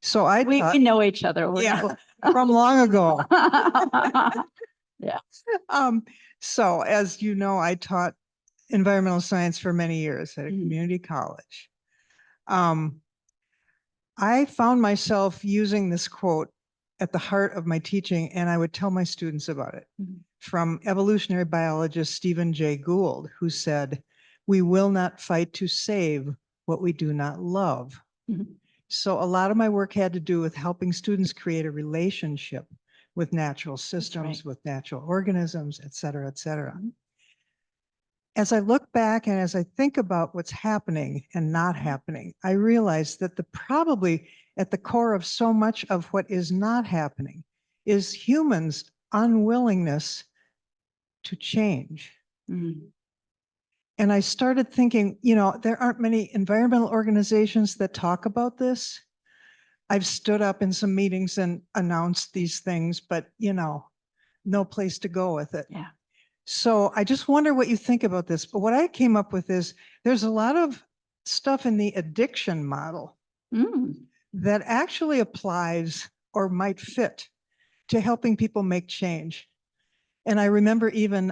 So I We taught know each other. We're yeah, from long ago. Yeah. So as you know, I taught environmental science for many years at a Mhm. community college. I found myself using this quote at the heart of my teaching, and I would tell my students about it. Mhm. From evolutionary biologist Stephen Jay Gould, who said, "We will not fight to save what we do not love." Mhm. So a lot of my work had to do with helping students create a relationship with natural systems, with natural organisms, et cetera, et cetera. Mhm. As I look back and as I think about what's happening and not happening, I realize that probably at the core of so much of what is not happening is humans' unwillingness to change. Mhm. And I started thinking, there aren't many environmental organizations that talk about this. I've stood up in some meetings and announced these things, but no place to go with it. Yeah. So I just wonder what you think about this. But what I came up with is there's a lot of stuff in the addiction model Mm. that actually applies or might fit to helping people make change. And I remember even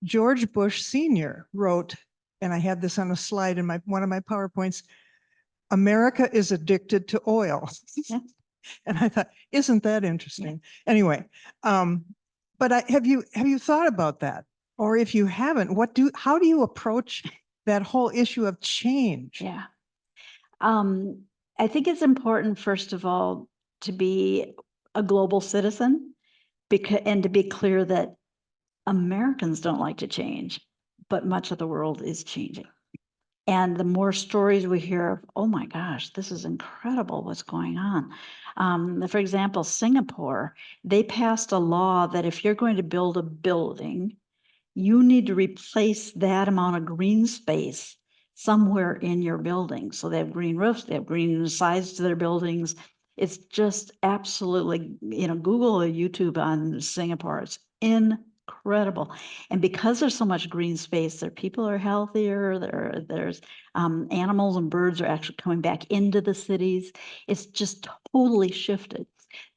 George Bush Sr. wrote, and I had this on a slide in one of my PowerPoints, America is addicted to oil. Yeah. And I thought, isn't that interesting? Yeah. Anyway, but have you thought about that? Or if you haven't, how do you approach that whole issue of change? Yeah. I think it's important, first of all, to be a global citizen and to be clear that Americans don't like to change, but much of the world is changing. And the more stories we hear of, oh my gosh, this is incredible what's going on. For example, Singapore, they passed a law that if you're going to build a building, you need to replace that amount of green space somewhere in your building. So they have green roofs, they have green sides to their buildings. It's just absolutely, Google or YouTube on Singapore. It's incredible. And because there's so much green space there, people are healthier. There's animals and birds are actually coming back into the cities. It's just totally shifted.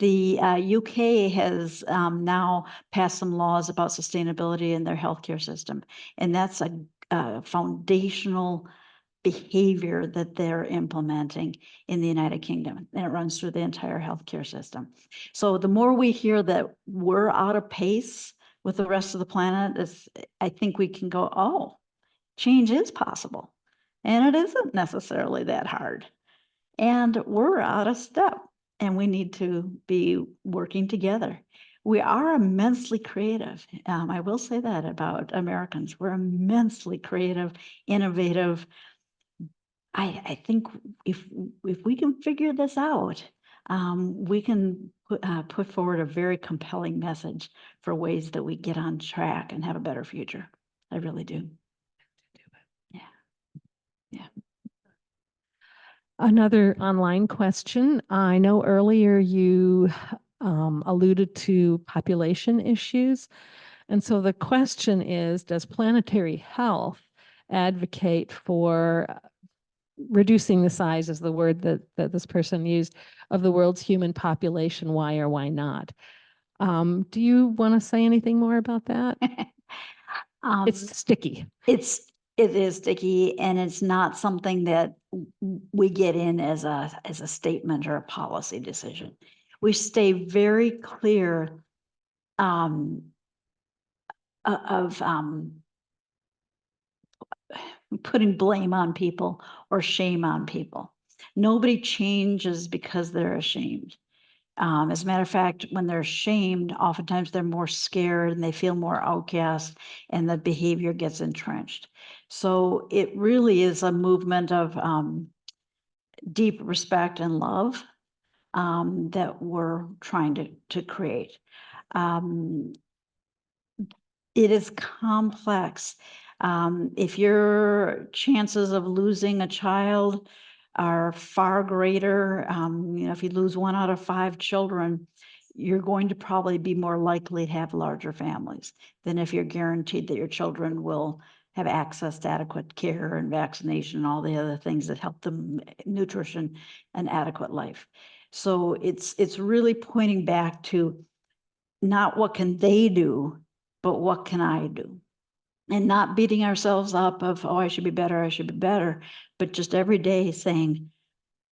The UK has now passed some laws about sustainability in their healthcare system, and that's a foundational behavior that they're implementing in the United Kingdom, and it runs through the entire healthcare system. So the more we hear that we're out of pace with the rest of the planet, I think we can go, oh, change is possible, and it isn't necessarily that hard, and we're out of step, and we need to be working together. We are immensely creative. I will say that about Americans. We're immensely creative, innovative. I think if we can figure this out, we can put forward a very compelling message for ways that we get on track and have a better future. I really do. Yeah. Yeah. Another online question. I know earlier you alluded to population issues. And so the question is, does Planetary Health advocate for reducing the size, is the word that this person used, of the world's human population? Why or why not? Do you want to say anything more about that? It's sticky. It is sticky, and it's not something that we get in as a statement or a policy decision. We stay very clear of putting blame on people or shame on people. Nobody changes because they're ashamed. As a matter of fact, when they're shamed, oftentimes they're more scared and they feel more outcast, and the behavior gets entrenched. So it really is a movement of deep respect and love that we're trying to create. It is complex. If your chances of losing a child are far greater, if you lose 1 out of 5 children, you're going to probably be more likely to have larger families than if you're guaranteed that your children will have access to adequate care and vaccination and all the other things that help them, nutrition and adequate life. So it's really pointing back to not what can they do, but what can I do? And not beating ourselves up of, oh, I should be better, but just every day saying,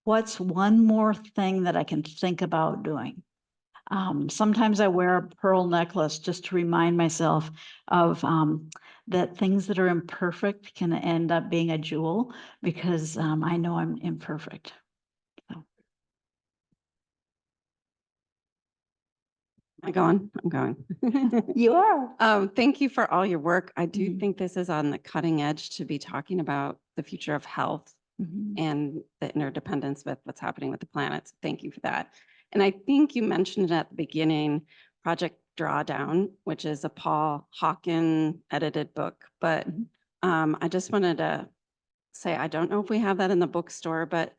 what's one more thing that I can think about doing? Sometimes I wear a pearl necklace just to remind myself of that things that are imperfect can end up being a jewel, because I know I'm imperfect. Am I going? I'm going. You are. Thank you for all your work. I do Mhm. think this is on the cutting edge to be talking about the future of health Mhm. and the interdependence with what's happening with the planet. So thank you for that. And I think you mentioned it at the beginning, Project Drawdown, which is a Paul Hawken edited book. But I just wanted to say, I don't know if we have that in the bookstore, but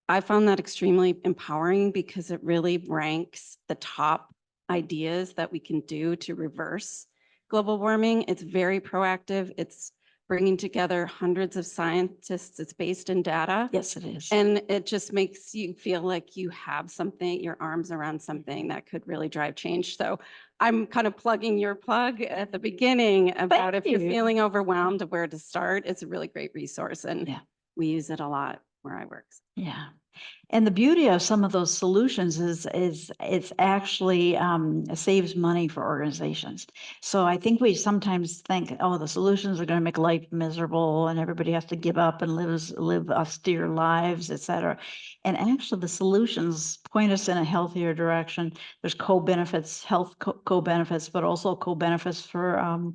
I found that extremely empowering because it really ranks the top ideas that we can do to reverse global warming. It's very proactive. It's bringing together hundreds of scientists. It's based in data. Yes, it is. And it just makes you feel like you have something, your arms around something that could really drive change. So I'm kind of plugging your plug at the beginning about if you're you. feeling overwhelmed of where to start. It's a really great resource, and Yeah. we use it a lot where I work. Yeah. And the beauty of some of those solutions is it's actually saves money for organizations. So I think we sometimes think, oh, the solutions are going to make life miserable and everybody has to give up and live austere lives, et cetera. And actually the solutions point us in a healthier direction. There's co-benefits, health co-benefits, but also co-benefits for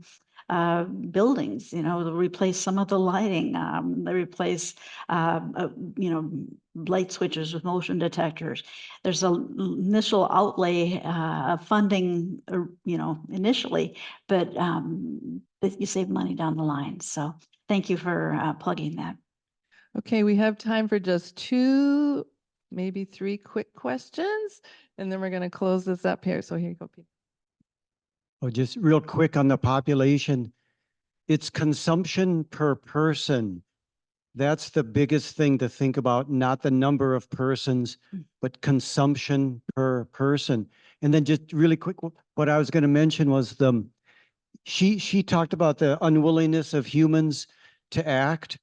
buildings, they replace some of the lighting, they replace, light switches with motion detectors. There's an initial outlay of funding, initially, but you save money down the line. So Thank you for plugging that. Okay, we have time for just 2, maybe 3 quick questions, and then we're going to close this up here. So here you go, Pete. Oh, just real quick on the population. It's consumption per person. That's the biggest thing to think about, not the number of persons, but consumption per person. And then just really quick, what I was going to mention was she talked about the unwillingness of humans to act.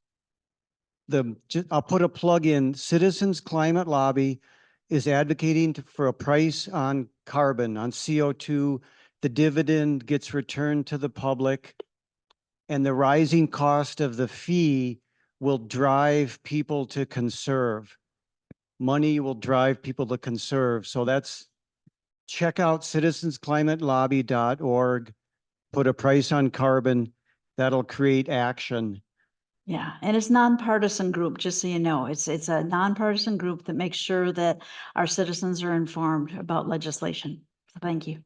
I'll put a plug in. Citizens Climate Lobby is advocating for a price on carbon, on CO2. The dividend gets returned to the public, and the rising cost of the fee will drive people to conserve. Money will drive people to conserve. So check out citizensclimatelobby.org, put a price on carbon, that'll create action. Yeah, and it's nonpartisan group, just so you know. It's a nonpartisan group that makes sure that our citizens are informed about legislation. So thank you.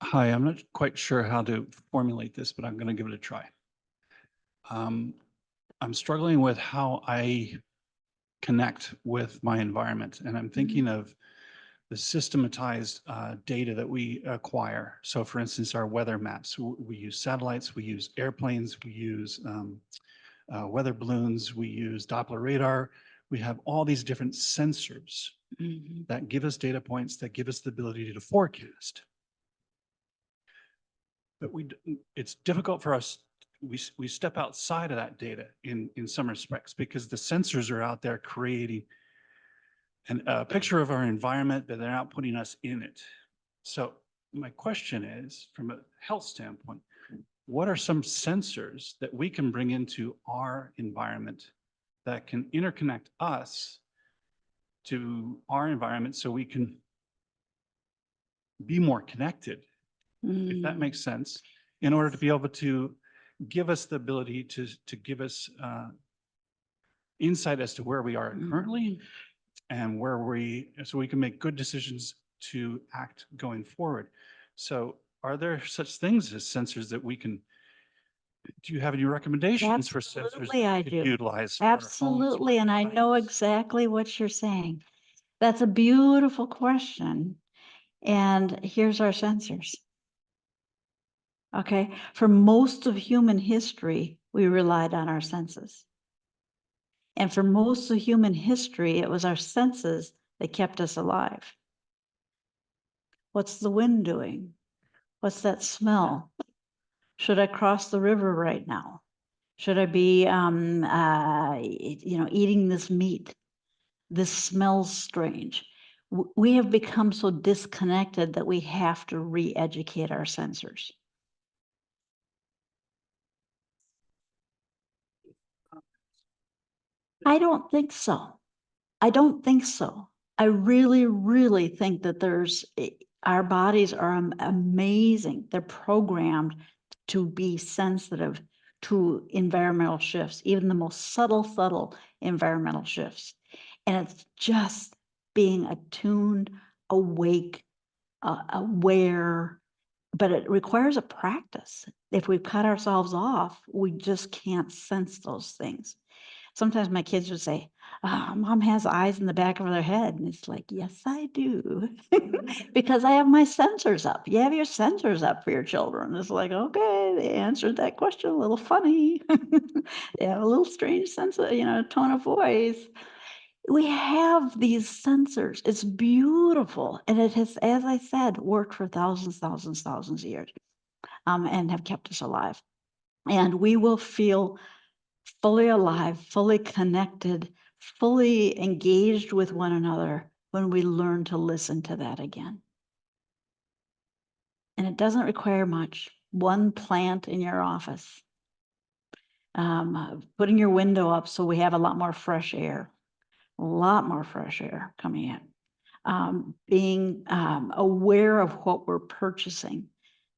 Hi, I'm not quite sure how to formulate this, but I'm going to give it a try. I'm struggling with how I connect with my environment, and I'm thinking of the systematized data that we acquire. So for instance, our weather maps, we use satellites, we use airplanes, we use weather balloons, we use Doppler radar. We have all these different sensors that give us data points, that give us the ability to forecast. But it's difficult for us. We step outside of that data in some respects, because the sensors are out there creating a picture of our environment, but they're not putting us in it. So my question is, from a health standpoint, what are some sensors that we can bring into our environment that can interconnect us to our environment so we can be more connected, if that makes sense, in order to be able to give us the ability to give us insight as to where we are currently and so we can make good decisions to act going forward. So are there such things as sensors that we can, do you have any recommendations for sensors Absolutely, I to do. utilize? for our homes, Absolutely, for and I know sites? exactly what you're saying. That's a beautiful question. And here's our sensors. Okay, for most of human history, we relied on our senses. And for most of human history, it was our senses that kept us alive. What's the wind doing? What's that smell? Should I cross the river right now? Should I be, eating this meat? This smells strange. We have become so disconnected that we have to re-educate our sensors. I don't think so. I don't think so. I really, really think that our bodies are amazing. They're programmed to be sensitive to environmental shifts, even the most subtle environmental shifts. And it's just being attuned, awake, aware, but it requires a practice. If we cut ourselves off, we just can't sense those things. Sometimes my kids would say, Mom has eyes in the back of their head. And it's like, yes, I do. Because I have my sensors up. You have your sensors up for your children. It's like, okay, they answered that question a little funny. They have a little strange sense of, tone of voice. We have these sensors. It's beautiful. And it has, as I said, worked for thousands of years and have kept us alive. And we will feel fully alive, fully connected, fully engaged with one another when we learn to listen to that again. And it doesn't require much. One plant in your office, putting your window up so we have a lot more fresh air coming in. Being aware of what we're purchasing,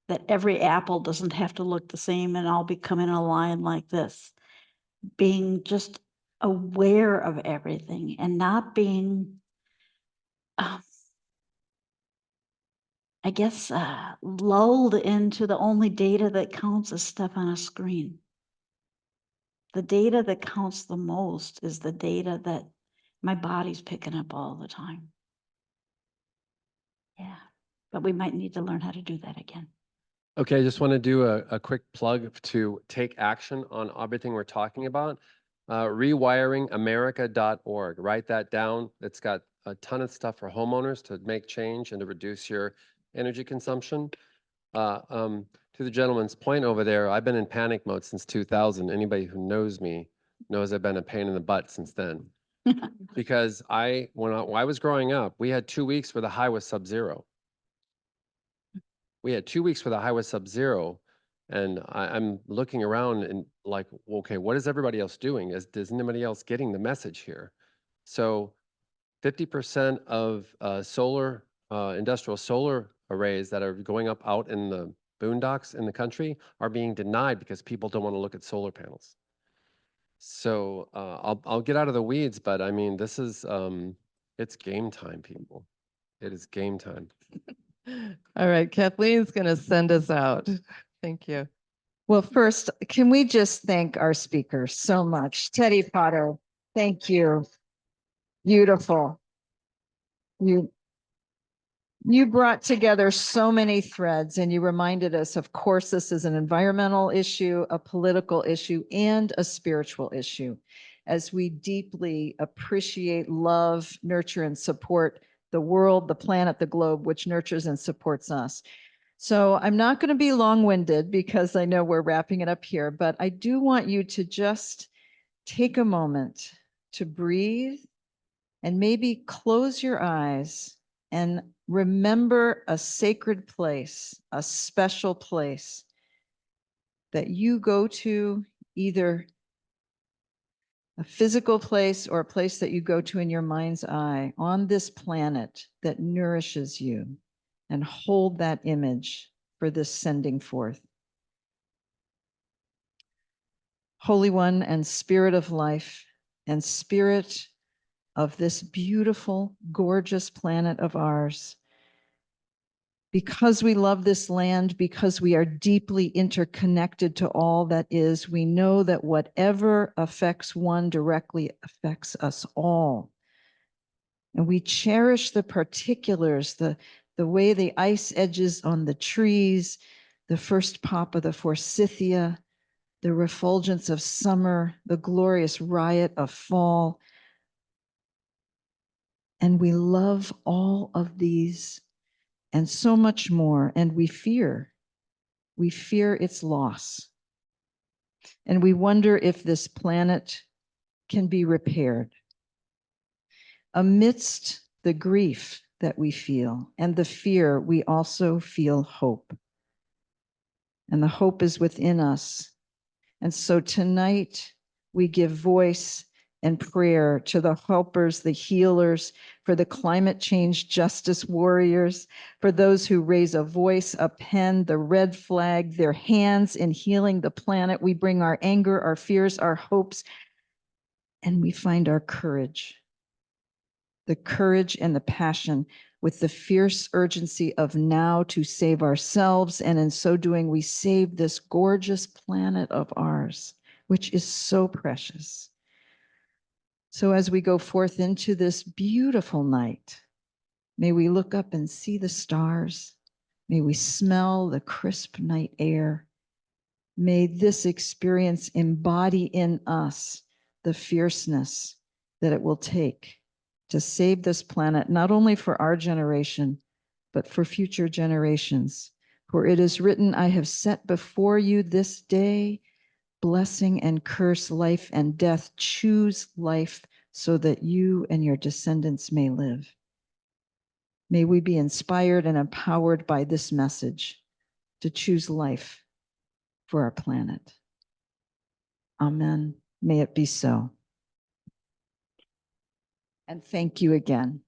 that every apple doesn't have to look the same and all be coming in a line like this. Being just aware of everything and not being I guess, lulled into the only data that counts is stuff on a screen. The data that counts the most is the data that my body's picking up all the time. Yeah, but we might need to learn how to do that again. Okay, I just want to do a quick plug to take action on everything we're talking about. Rewiringamerica.org. Write that down. It's got a ton of stuff for homeowners to make change and to reduce your energy consumption. To the gentleman's point over there, I've been in panic mode since 2000. Anybody who knows me knows I've been a pain in the butt since then. Because when I was growing up, we had 2 weeks where the high was sub-zero. We had 2 weeks where the high was sub-zero, and I'm looking around and like, okay, what is everybody else doing? Is anybody else getting the message here? So 50% of industrial solar arrays that are going up out in the boondocks in the country are being denied because people don't want to look at solar panels. So I'll get out of the weeds, but I mean, this is, it's game time, people. It is game time. All right, Kathleen's going to send us out. Thank you. Well, first, can we just thank our speakers so much? Teddie Potter, thank you. Beautiful. You brought together so many threads, and you reminded us, of course, this is an environmental issue, a political issue, and a spiritual issue, as we deeply appreciate, love, nurture, and support the world, the planet, the globe, which nurtures and supports us. So I'm not going to be long-winded because I know we're wrapping it up here, but I do want you to just take a moment to breathe and maybe close your eyes and remember a sacred place, a special place that you go to, either a physical place or a place that you go to in your mind's eye on this planet that nourishes you, and hold that image for this sending forth. Holy One and Spirit of life and Spirit of this beautiful, gorgeous planet of ours, because we love this land, because we are deeply interconnected to all that is, we know that whatever affects one directly affects us all. And we cherish the particulars, the way the ice edges on the trees, the first pop of the forsythia, the refulgence of summer, the glorious riot of fall. And we love all of these and so much more, and we fear its loss. And we wonder if this planet can be repaired. Amidst the grief that we feel and the fear, we also feel hope. And the hope is within us. And so tonight we give voice and prayer to the helpers, the healers, for the climate change justice warriors, for those who raise a voice, a pen, the red flag, their hands in healing the planet. We bring our anger, our fears, our hopes, and we find our courage. The courage and the passion with the fierce urgency of now to save ourselves. And in so doing, we save this gorgeous planet of ours, which is so precious. So as we go forth into this beautiful night, may we look up and see the stars. May we smell the crisp night air. May this experience embody in us the fierceness that it will take to save this planet, not only for our generation, but for future generations. For it is written, I have set before you this day blessing and curse, life and death. Choose life so that you and your descendants may live. May we be inspired and empowered by this message to choose life for our planet. Amen. May it be so. And thank you again.